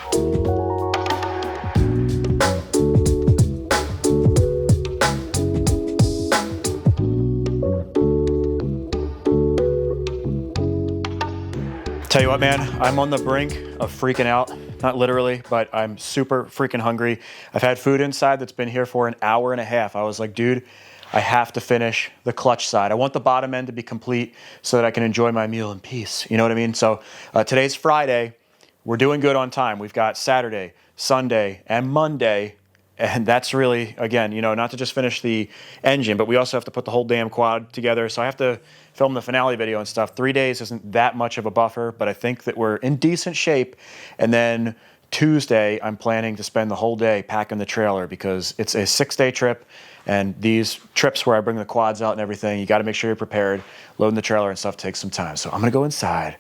Tell you what, man, I'm on the brink of freaking out. Not literally, but I'm super freaking hungry. I've had food inside that's been here for an hour and a half. I was like, dude, I have to finish the clutch side. I want the bottom end to be complete so that I can enjoy my meal in peace. You know what I mean? So today's Friday. We're doing good on time. We've got Saturday, Sunday, and Monday. And that's really, again, you know, not to just finish the engine, but we also have to put the whole damn quad together. So I have to film the finale video and stuff. 3 days isn't that much of a buffer, but I think that we're in decent shape. And then Tuesday, I'm planning to spend the whole day packing the trailer, because it's a 6-day trip. And these trips where I bring the quads out and everything, you got to make sure you're prepared. Loading the trailer and stuff takes some time. So I'm going to go inside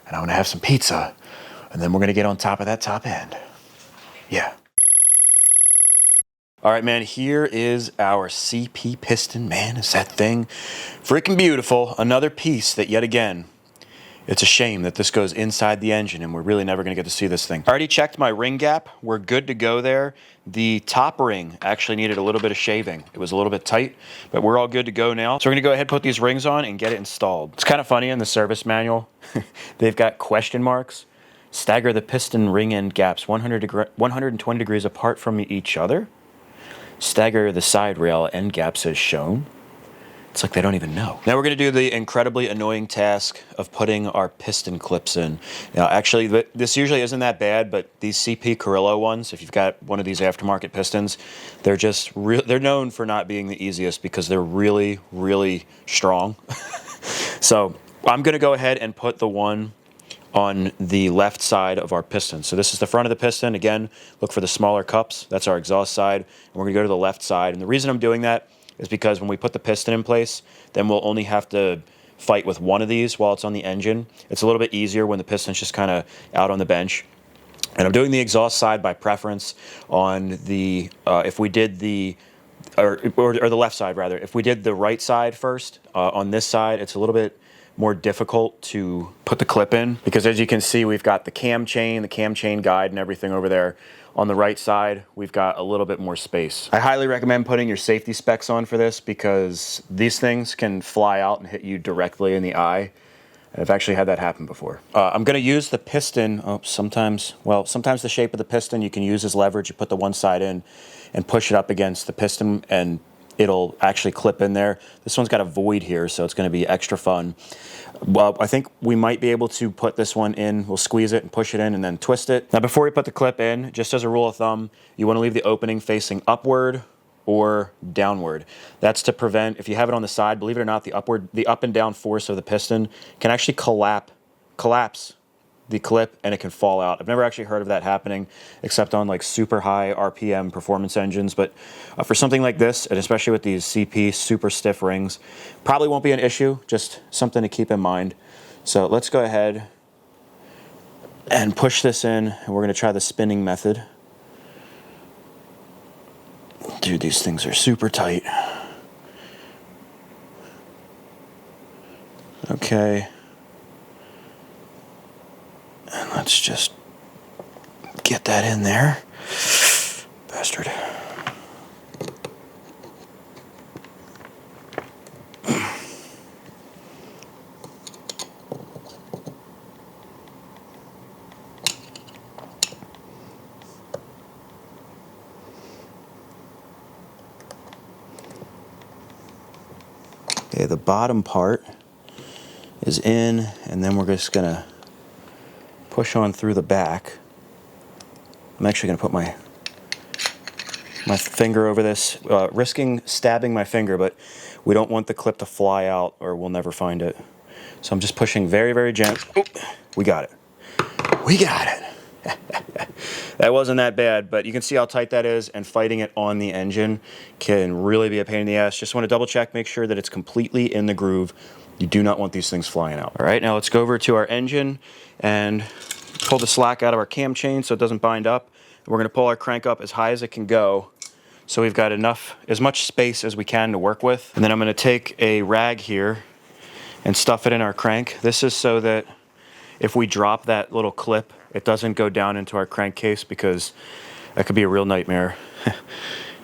and I'm going to have some pizza. And then we're going to get on top of that top end. Yeah. All right, man, here is our CP piston. Man, is that thing freaking beautiful. Another piece that, yet again, it's a shame that this goes inside the engine and we're really never going to get to see this thing. I already checked my ring gap. We're good to go there. The top ring actually needed a little bit of shaving. It was a little bit tight, but we're all good to go now. So we're going to go ahead and put these rings on and get it installed. It's kind of funny in the service manual. They've got question marks. Stagger the piston ring end gaps 120 degrees apart from each other. Stagger the side rail end gaps as shown. It's like they don't even know. Now we're going to do the incredibly annoying task of putting our piston clips in. Now, actually, this usually isn't that bad, but these CP Carrillo ones, if you've got one of these aftermarket pistons, they're just they're known for not being the easiest because they're really, really strong. So I'm going to go ahead and put the one on the left side of our piston. So this is the front of the piston. Again, look for the smaller cups. That's our exhaust side. And we're going to go to the left side. And the reason I'm doing that is because when we put the piston in place, then we'll only have to fight with one of these while it's on the engine. It's a little bit easier when the piston's just kind of out on the bench. And I'm doing the exhaust side by preference on the, if we did the, or the left side rather. If we did the right side first, on this side, it's a little bit more difficult to put the clip in because as you can see, we've got the cam chain guide and everything over there. On the right side, we've got a little bit more space. I highly recommend putting your safety specs on for this because these things can fly out and hit you directly in the eye. I've actually had that happen before. I'm gonna use the piston, sometimes the shape of the piston you can use as leverage. You put the one side in and push it up against the piston and it'll actually clip in there. This one's got a void here, so it's gonna be extra fun. Well, I think we might be able to put this one in. We'll squeeze it and push it in and then twist it. Now, before we put the clip in, just as a rule of thumb, you wanna leave the opening facing upward or downward. That's to prevent, if you have it on the side, believe it or not, the up and down force of the piston can actually collapse the clip and it can fall out. I've never actually heard of that happening except on like super high RPM performance engines, but for something like this, and especially with these CP super stiff rings, probably won't be an issue, just something to keep in mind. So let's go ahead and push this in, and we're gonna try the spinning method. Dude, these things are super tight. Okay. And let's just get that in there. Bastard. Okay, the bottom part is in, and then we're just gonna push on through the back. I'm actually gonna put my finger over this, risking stabbing my finger, but we don't want the clip to fly out or we'll never find it. So I'm just pushing very, very gently. We got it. We got it. That wasn't that bad, but you can see how tight that is, and fighting it on the engine can really be a pain in the ass. Just want to double check, make sure that it's completely in the groove. You do not want these things flying out. All right, now let's go over to our engine and pull the slack out of our cam chain so it doesn't bind up. We're going to pull our crank up as high as it can go so we've got as much space as we can to work with. And then I'm going to take a rag here and stuff it in our crank. This is so that if we drop that little clip, it doesn't go down into our crankcase because that could be a real nightmare.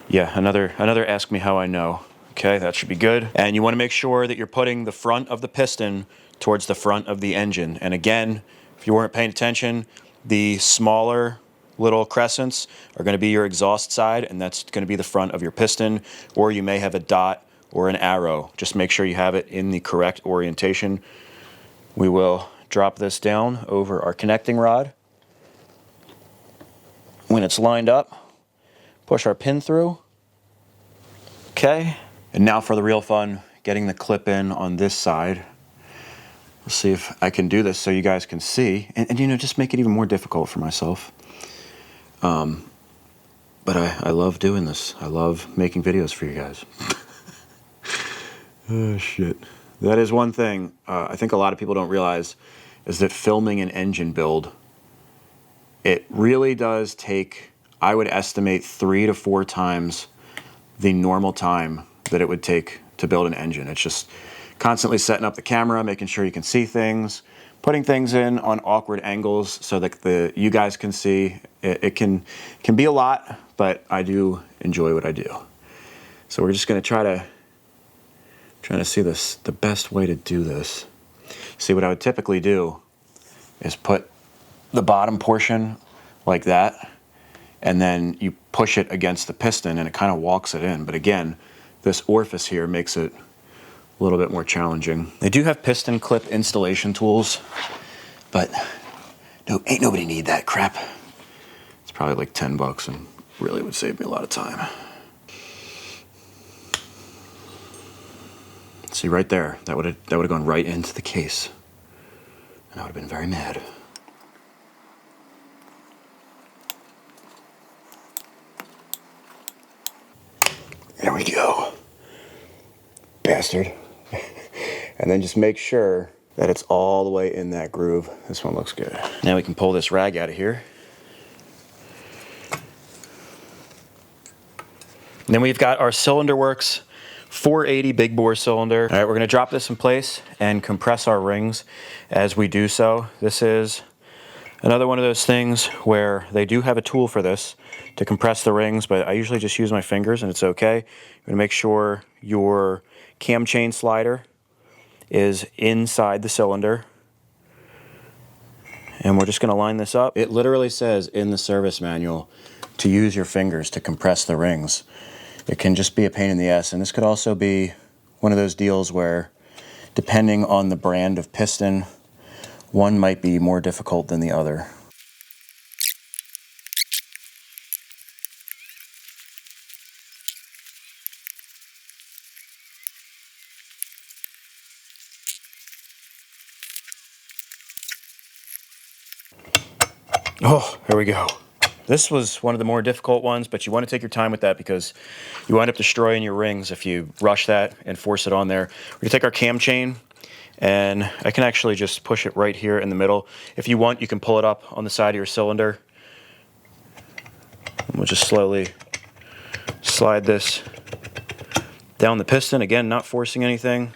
Yeah, another ask me how I know. Okay, that should be good. And you want to make sure that you're putting the front of the piston towards the front of the engine. And again, if you weren't paying attention, the smaller little crescents are going to be your exhaust side, and that's going to be the front of your piston, or you may have a dot or an arrow. Just make sure you have it in the correct orientation. We will drop this down over our connecting rod. When it's lined up, push our pin through. Okay, and now for the real fun, getting the clip in on this side. Let's see if I can do this so you guys can see, and you know, just make it even more difficult for myself. But I love doing this. I love making videos for you guys. Oh shit. That is one thing I think a lot of people don't realize is that filming an engine build, it really does take, I would estimate 3 to 4 times the normal time that it would take to build an engine. It's just constantly setting up the camera, making sure you can see things, putting things in on awkward angles so that you guys can see. It can be a lot, but I do enjoy what I do. So we're just gonna trying to see the best way to do this. See, what I would typically do is put the bottom portion like that, and then you push it against the piston and it kind of walks it in. But again, this orifice here makes it a little bit more challenging. They do have piston clip installation tools, but no, ain't nobody need that crap. It's probably like 10 bucks and really would save me a lot of time. See right there, that would have gone right into the case. And I would have been very mad. There we go. Bastard. And then just make sure that it's all the way in that groove. This one looks good. Now we can pull this rag out of here. And then we've got our Cylinder Works 480 big bore cylinder. All right, we're gonna drop this in place and compress our rings as we do so. This is another one of those things where they do have a tool for this to compress the rings, but I usually just use my fingers and it's okay. You're gonna make sure your cam chain slider is inside the cylinder. And we're just gonna line this up. It literally says in the service manual to use your fingers to compress the rings. It can just be a pain in the ass, and this could also be one of those deals where, depending on the brand of piston, one might be more difficult than the other. Oh, here we go. This was one of the more difficult ones, but you want to take your time with that because you wind up destroying your rings if you rush that and force it on there. We're going to take our cam chain, and I can actually just push it right here in the middle. If you want, you can pull it up on the side of your cylinder. And we'll just slowly slide this down the piston. Again, not forcing anything.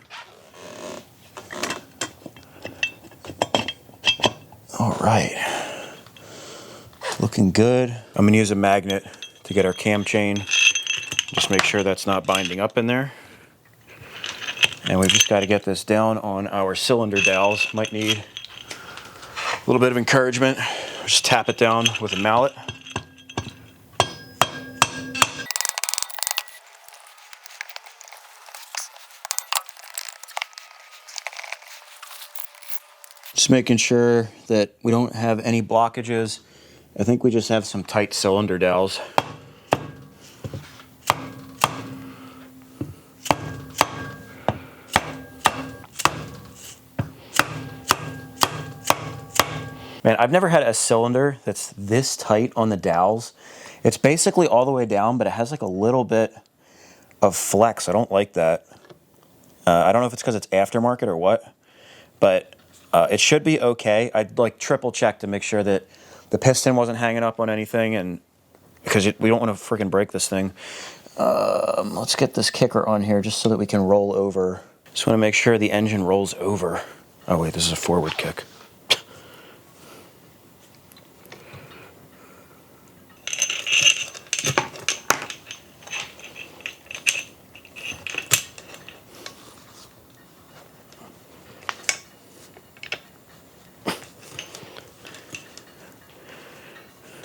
All right. Looking good. I'm gonna use a magnet to get our cam chain. Just make sure that's not binding up in there. And we've just got to get this down on our cylinder dowels. Might need a little bit of encouragement. Just tap it down with a mallet. Just making sure that we don't have any blockages. I think we just have some tight cylinder dowels. Man, I've never had a cylinder that's this tight on the dowels. It's basically all the way down, but it has like a little bit of flex. I don't like that. I don't know if it's because it's aftermarket or what, but it should be okay. I'd like triple check to make sure that the piston wasn't hanging up on anything, and because we don't want to freaking break this thing. Let's get this kicker on here just so that we can roll over. Just want to make sure the engine rolls over. Oh wait, this is a forward kick.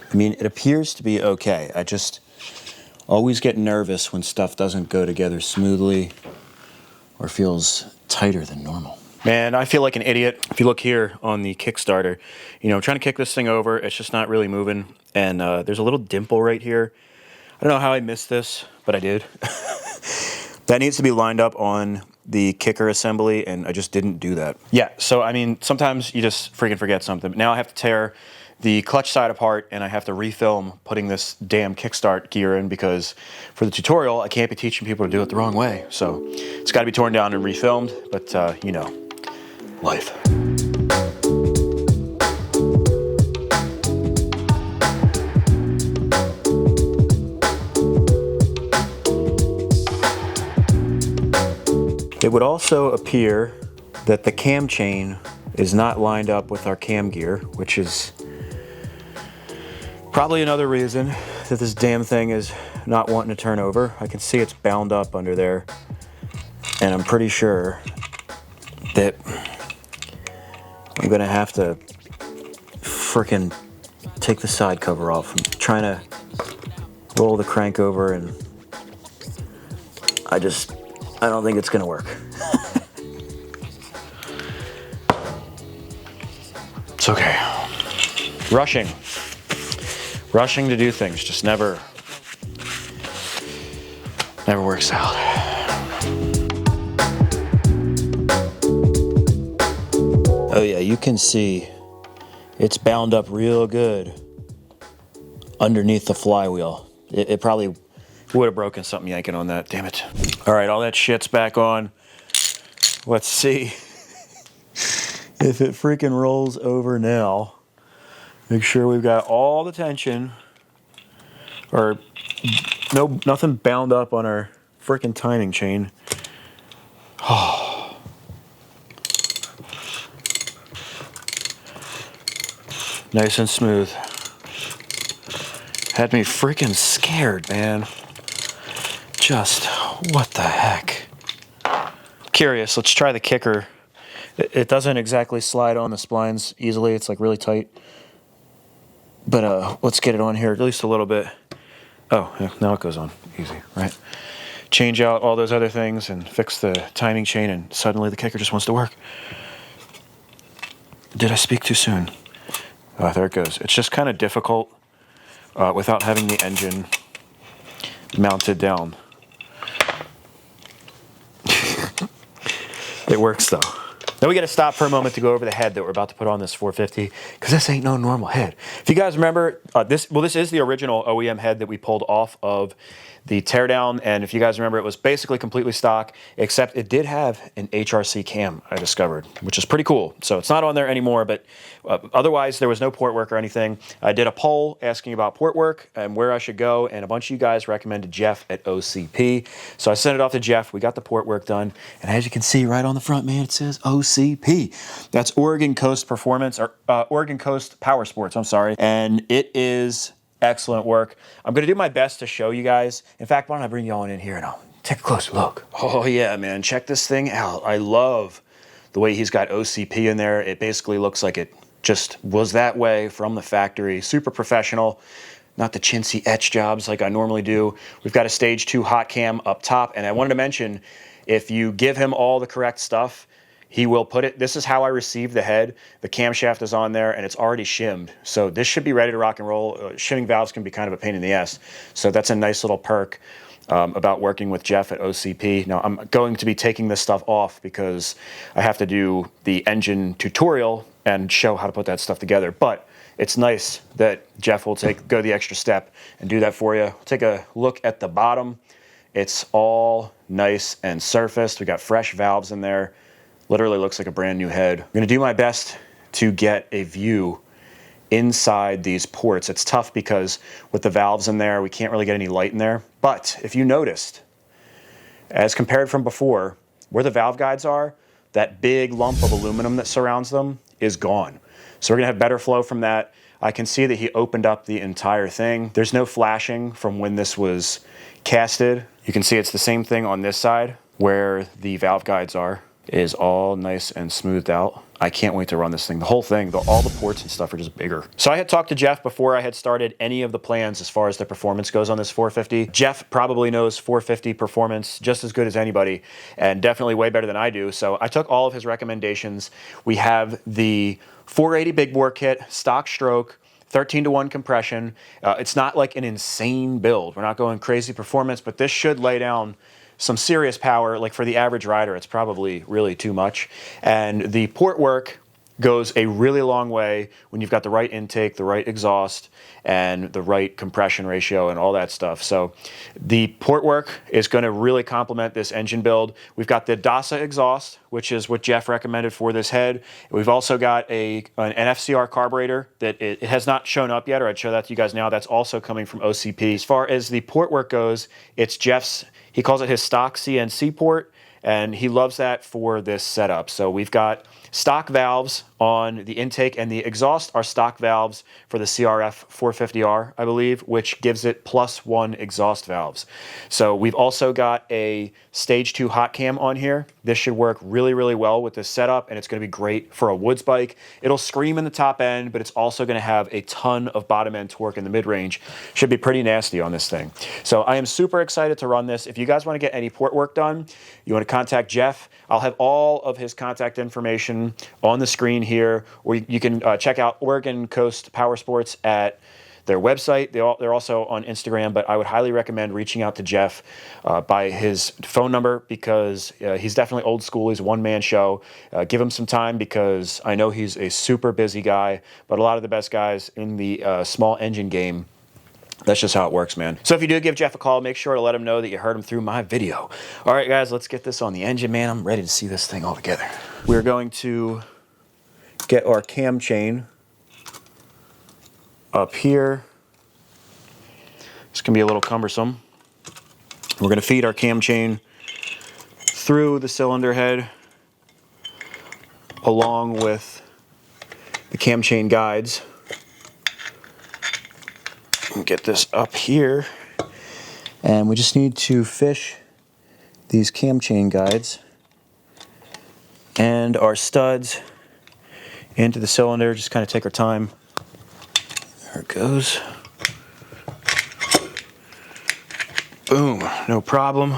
I mean, it appears to be okay. I just always get nervous when stuff doesn't go together smoothly or feels tighter than normal. Man, I feel like an idiot. If you look here on the Kickstarter, you know, I'm trying to kick this thing over. It's just not really moving. And there's a little dimple right here. I don't know how I missed this, but I did. That needs to be lined up on the kicker assembly, and I just didn't do that. Yeah, so I mean, sometimes you just freaking forget something. But now I have to tear the clutch side apart, and I have to refilm putting this damn kickstart gear in because for the tutorial, I can't be teaching people to do it the wrong way. So it's got to be torn down and refilmed, but you know, life. It would also appear that the cam chain is not lined up with our cam gear, which is probably another reason that this damn thing is not wanting to turn over. I can see it's bound up under there, and I'm pretty sure that I'm gonna have to frickin' take the side cover off. I'm trying to roll the crank over, and I don't think it's gonna work. It's okay. Rushing to do things just never works out. Oh yeah, you can see it's bound up real good underneath the flywheel. It probably would have broken something yanking on that, damn it. All right, all that shit's back on. Let's see if it freaking rolls over now. Make sure we've got all the tension, or nothing bound up on our freaking timing chain. Oh. Nice and smooth. Had me freaking scared, man. Just, what the heck? Curious, let's try the kicker. It doesn't exactly slide on the splines easily. It's like really tight. But let's get it on here at least a little bit. Oh, yeah, now it goes on easy, right? Change out all those other things and fix the timing chain, and suddenly the kicker just wants to work. Did I speak too soon? Oh, there it goes. It's just kind of difficult without having the engine mounted down. It works though. Now we got to stop for a moment to go over the head that we're about to put on this 450, because this ain't no normal head. If you guys remember, this is the original OEM head that we pulled off of the teardown, and if you guys remember, it was basically completely stock, except it did have an HRC cam, I discovered, which is pretty cool. So it's not on there anymore, but otherwise there was no port work or anything. I did a poll asking about port work and where I should go, and a bunch of you guys recommended Jeff at OCP. So I sent it off to Jeff. We got the port work done, and as you can see right on the front, man, it says OCP. That's Oregon Coast Performance, or Oregon Coast Powersports, I'm sorry, and it is excellent work. I'm going to do my best to show you guys. In fact, why don't I bring you all in here and I'll take a closer look. Oh yeah, man, check this thing out. I love the way he's got OCP in there. It basically looks like it just was that way from the factory. Super professional. Not the chintzy etch jobs like I normally do. We've got a stage 2 hot cam up top, and I wanted to mention, if you give him all the correct stuff, he will put it. This is how I received the head. The camshaft is on there and it's already shimmed. So this should be ready to rock and roll. Shimming valves can be kind of a pain in the ass. So that's a nice little perk about working with Jeff at OCP. Now I'm going to be taking this stuff off because I have to do the engine tutorial and show how to put that stuff together. But it's nice that Jeff will go the extra step and do that for you. Take a look at the bottom. It's all nice and surfaced. We got fresh valves in there. Literally looks like a brand new head. I'm gonna do my best to get a view inside these ports. It's tough because with the valves in there, we can't really get any light in there. But if you noticed, as compared from before, where the valve guides are, that big lump of aluminum that surrounds them is gone. So we're gonna have better flow from that. I can see that he opened up the entire thing. There's no flashing from when this was casted. You can see it's the same thing on this side where the valve guides are. Is all nice and smoothed out. I can't wait to run this thing. The whole thing, all the ports and stuff are just bigger. So I had talked to Jeff before I had started any of the plans as far as the performance goes on this 450. Jeff probably knows 450 performance just as good as anybody, and definitely way better than I do. So I took all of his recommendations. We have the 480 big bore kit, stock stroke, 13-to-1 compression. It's not like an insane build. We're not going crazy performance, but this should lay down some serious power. Like for the average rider, it's probably really too much. And the port work goes a really long way when you've got the right intake, the right exhaust, and the right compression ratio and all that stuff. So the port work is going to really complement this engine build. We've got the DASA exhaust, which is what Jeff recommended for this head. We've also got an NFCR carburetor that it has not shown up yet, or I'd show that to you guys now. That's also coming from OCP. As far as the port work goes, it's Jeff's, he calls it his stock CNC port, and he loves that for this setup. So we've got stock valves on the intake, and the exhaust are stock valves for the CRF 450R, I believe, which gives it +1 exhaust valves. So we've also got a stage 2 hot cam on here. This should work really, really well with this setup, and it's going to be great for a woods bike. It'll scream in the top end, but it's also going to have a ton of bottom end torque in the mid-range. Should be pretty nasty on this thing. So I am super excited to run this. If you guys want to get any port work done, you want to contact Jeff, I'll have all of his contact information on the screen here, or you can check out Oregon Coast Powersports at their website. They're also on Instagram, but I would highly recommend reaching out to Jeff by his phone number, because he's definitely old school. He's a one-man show. Give him some time, because I know he's a super busy guy, but a lot of the best guys in the small engine game, that's just how it works, man. So if you do give Jeff a call, make sure to let him know that you heard him through my video. All right, guys, let's get this on the engine, man. I'm ready to see this thing all together. We're going to get our cam chain up here. It's going to be a little cumbersome. We're going to feed our cam chain through the cylinder head along with the cam chain guides. Get this up here, and we just need to fish these cam chain guides and our studs into the cylinder. Just kind of take our time. There it goes. Boom, no problem.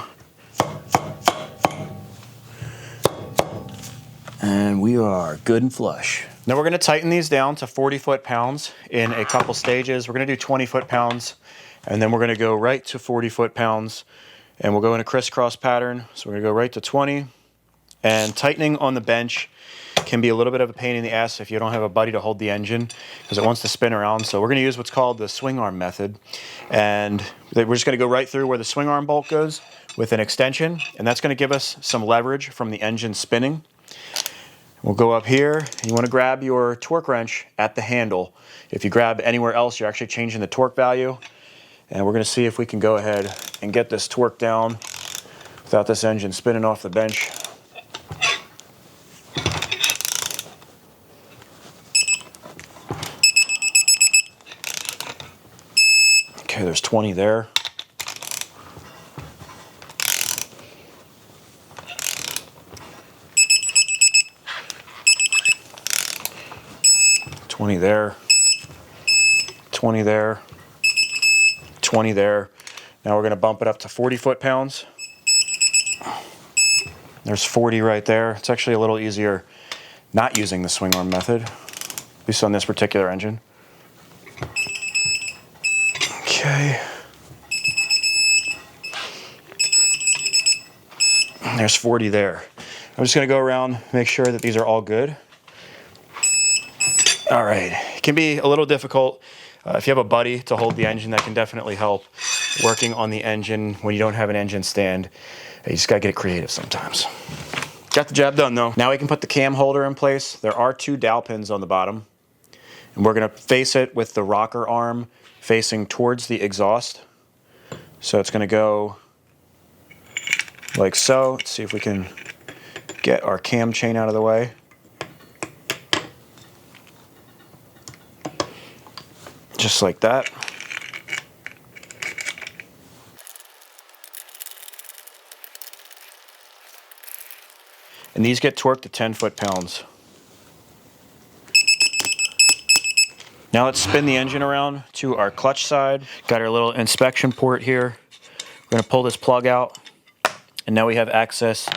And we are good and flush. Now we're going to tighten these down to 40 foot-pounds in a couple stages. We're going to do 20 foot-pounds, and then we're going to go right to 40 foot-pounds, and we'll go in a crisscross pattern. So we're going to go right to 20, and tightening on the bench can be a little bit of a pain in the ass if you don't have a buddy to hold the engine, because it wants to spin around. So we're going to use what's called the swing arm method, and we're just going to go right through where the swing arm bolt goes with an extension, and that's going to give us some leverage from the engine spinning. We'll go up here, and you want to grab your torque wrench at the handle. If you grab anywhere else, you're actually changing the torque value. And we're going to see if we can go ahead and get this torque down without this engine spinning off the bench. Okay, there's 20 there. $20 there, 20 there, 20 there. Now we're going to bump it up to 40 foot-pounds. There's 40 right there. It's actually a little easier not using the swing arm method, at least on this particular engine. Okay. There's 40 there. I'm just going to go around, make sure that these are all good. All right, it can be a little difficult. If you have a buddy to hold the engine, that can definitely help working on the engine when you don't have an engine stand. You just gotta get creative sometimes. Got the job done though. Now we can put the cam holder in place. There are 2 dowel pins on the bottom, and we're gonna face it with the rocker arm facing towards the exhaust. So it's gonna go like so. Let's see if we can get our cam chain out of the way. Just like that. And these get torqued to 10 foot-pounds. Now let's spin the engine around to our clutch side. Got our little inspection port here. We're going to pull this plug out, and now we have access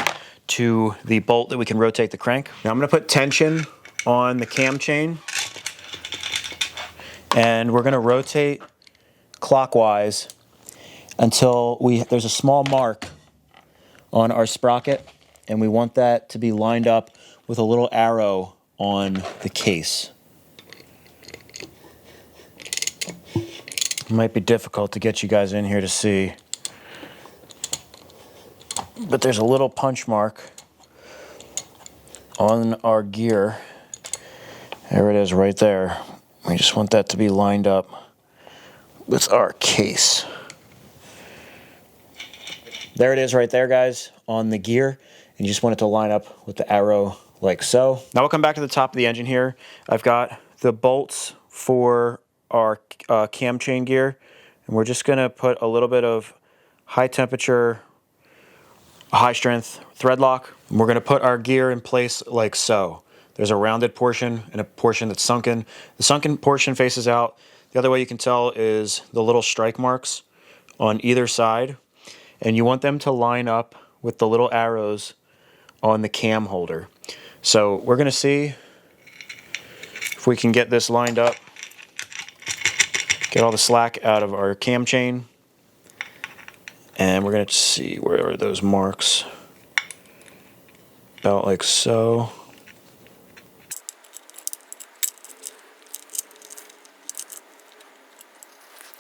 to the bolt that we can rotate the crank. Now I'm going to put tension on the cam chain, and we're going to rotate clockwise until there's a small mark on our sprocket, and we want that to be lined up with a little arrow on the case. It might be difficult to get you guys in here to see, but there's a little punch mark on our gear. There it is right there. We just want that to be lined up with our case. There it is right there, guys, on the gear. And you just want it to line up with the arrow like so. Now we'll come back to the top of the engine here. I've got the bolts for our cam chain gear. And we're just going to put a little bit of high temperature, high strength thread lock. And we're going to put our gear in place like so. There's a rounded portion and a portion that's sunken. The sunken portion faces out. The other way you can tell is the little strike marks on either side. And you want them to line up with the little arrows on the cam holder. So we're going to see if we can get this lined up, get all the slack out of our cam chain. And we're going to see, where are those marks? About like so.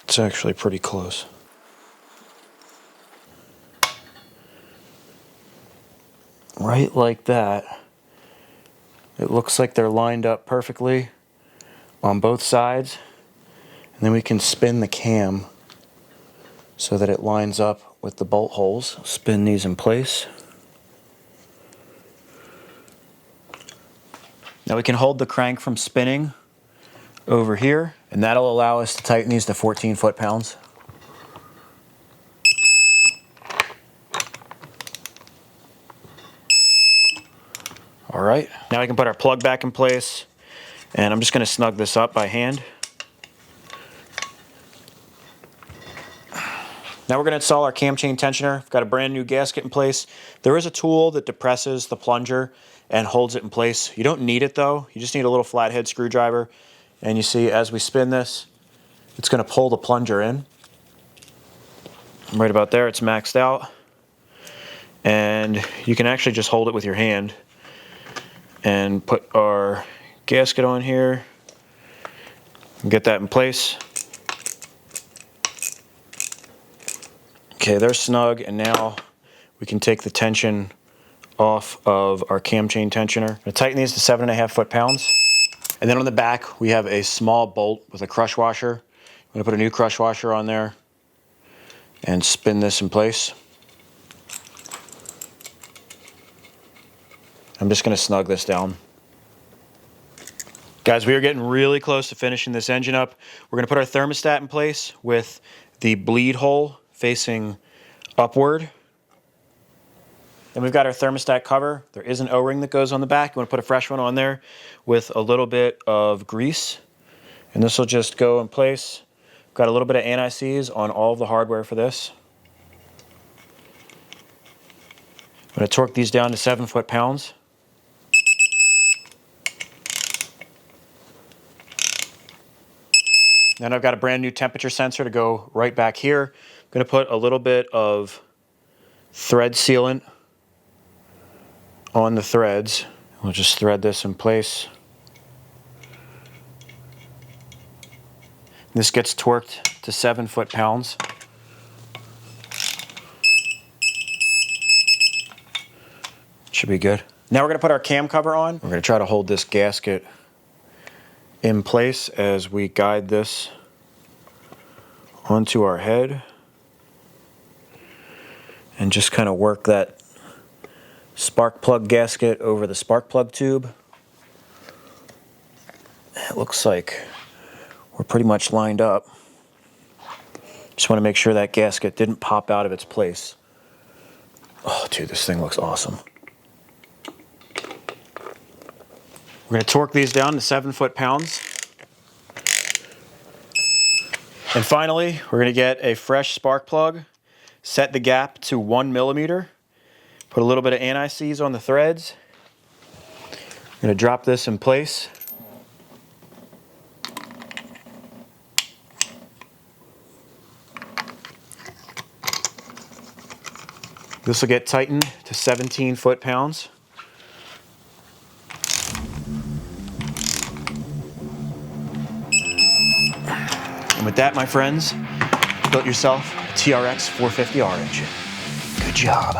It's actually pretty close. Right like that. It looks like they're lined up perfectly on both sides. And then we can spin the cam so that it lines up with the bolt holes. Spin these in place. Now we can hold the crank from spinning over here, and that'll allow us to tighten these to 14 foot-pounds. All right, now we can put our plug back in place, and I'm just going to snug this up by hand. Now we're going to install our cam chain tensioner. I've got a brand new gasket in place. There is a tool that depresses the plunger and holds it in place. You don't need it though. You just need a little flathead screwdriver. And you see, as we spin this, it's going to pull the plunger in. Right about there, it's maxed out. And you can actually just hold it with your hand and put our gasket on here and get that in place. Okay, they're snug, and now we can take the tension off of our cam chain tensioner. I'm gonna tighten these to 7.5 foot-pounds. And then on the back, we have a small bolt with a crush washer. I'm gonna put a new crush washer on there and spin this in place. I'm just gonna snug this down. Guys, we are getting really close to finishing this engine up. We're gonna put our thermostat in place with the bleed hole facing upward. Then we've got our thermostat cover. There is an O-ring that goes on the back. You want to put a fresh one on there with a little bit of grease. And this will just go in place. Got a little bit of anti-seize on all of the hardware for this. I'm going to torque these down to 7 foot-pounds. Then I've got a brand new temperature sensor to go right back here. I'm going to put a little bit of thread sealant on the threads. We'll just thread this in place. This gets torqued to 7 foot-pounds. Should be good. Now we're going to put our cam cover on. We're going to try to hold this gasket in place as we guide this onto our head and just kind of work that spark plug gasket over the spark plug tube. It looks like we're pretty much lined up. Just want to make sure that gasket didn't pop out of its place. Oh, dude, this thing looks awesome. We're going to torque these down to 7 foot-pounds. And finally, we're going to get a fresh spark plug, set the gap to 1 millimeter, put a little bit of anti-seize on the threads. I'm going to drop this in place. This will get tightened to 17 foot-pounds. And with that, my friends, you built yourself a TRX 450R engine. Good job.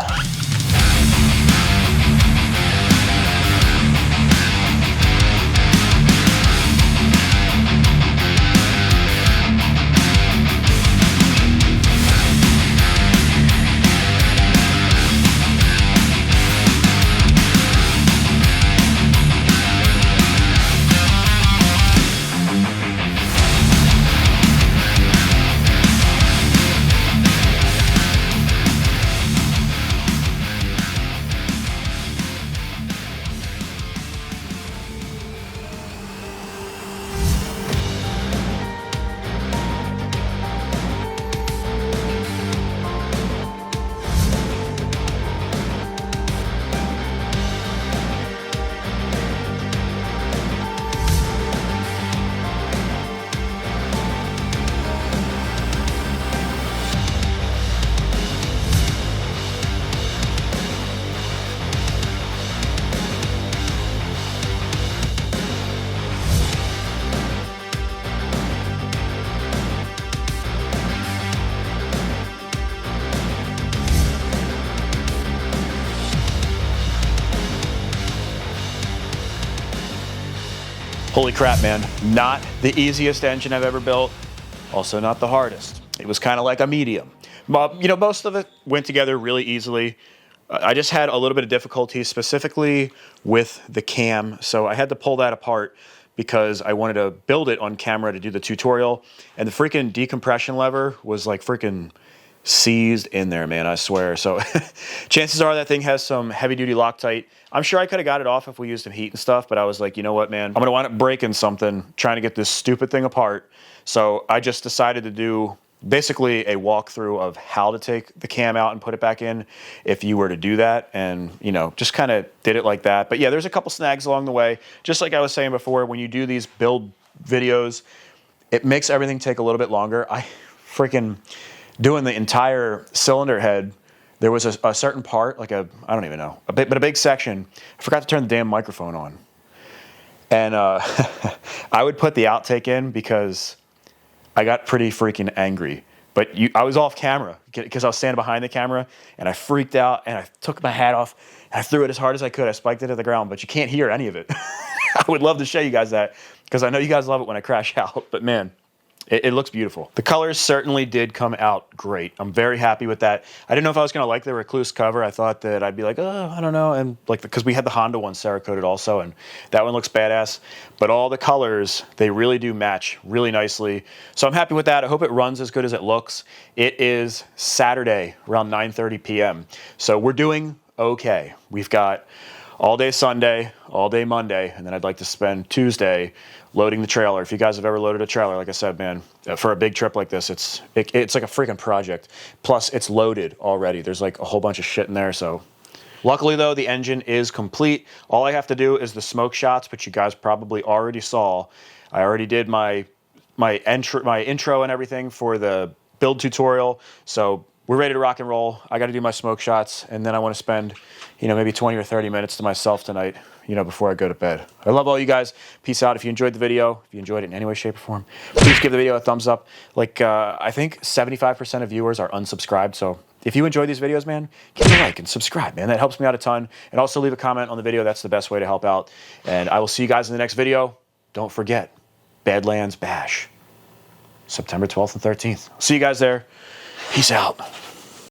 Holy crap, man. Not the easiest engine I've ever built. Also not the hardest. It was kind of like a medium. You know, most of it went together really easily. I just had a little bit of difficulty specifically with the cam. So I had to pull that apart because I wanted to build it on camera to do the tutorial. And the freaking decompression lever was like freaking seized in there, man, I swear. So chances are that thing has some heavy duty Loctite. I'm sure I could have got it off if we used some heat and stuff, but I was like, you know what, man, I'm gonna wind up breaking something trying to get this stupid thing apart. So I just decided to do basically a walkthrough of how to take the cam out and put it back in if you were to do that, and you know, just kind of did it like that. But yeah, there's a couple snags along the way. Just like I was saying before, when you do these build videos, it makes everything take a little bit longer. I freaking doing the entire cylinder head, there was a certain part, like I don't even know, but a big section. I forgot to turn the damn microphone on. And I would put the outtake in because I got pretty freaking angry. But I was off camera because I was standing behind the camera, and I freaked out, and I took my hat off, and I threw it as hard as I could. I spiked it to the ground, but you can't hear any of it. I would love to show you guys that because I know you guys love it when I crash out, but man, it looks beautiful. The colors certainly did come out great. I'm very happy with that. I didn't know if I was going to like the recluse cover. I thought that I'd be like, oh, I don't know. And like, because we had the Honda one Cerakoted also, and that one looks badass. But all the colors, they really do match really nicely. So I'm happy with that. I hope it runs as good as it looks. It is Saturday around 9:30 p.m. So we're doing okay. We've got all day Sunday, all day Monday, and then I'd like to spend Tuesday loading the trailer. If you guys have ever loaded a trailer, like I said, man, for a big trip like this, it's like a freaking project. Plus, it's loaded already. There's like a whole bunch of shit in there. So, luckily though, the engine is complete. All I have to do is the smoke shots, which you guys probably already saw. I already did my intro and everything for the build tutorial. So we're ready to rock and roll. I got to do my smoke shots, and then I want to spend, you know, maybe 20 or 30 minutes to myself tonight, you know, before I go to bed. I love all you guys. Peace out. If you enjoyed the video, if you enjoyed it in any way, shape, or form, please give the video a thumbs up. Like, I think 75% of viewers are unsubscribed, so if you enjoy these videos, man, give me a like and subscribe, man. That helps me out a ton. And also leave a comment on the video. That's the best way to help out. And I will see you guys in the next video. Don't forget, Badlands Bash, September 12th and 13th. See you guys there. Peace out.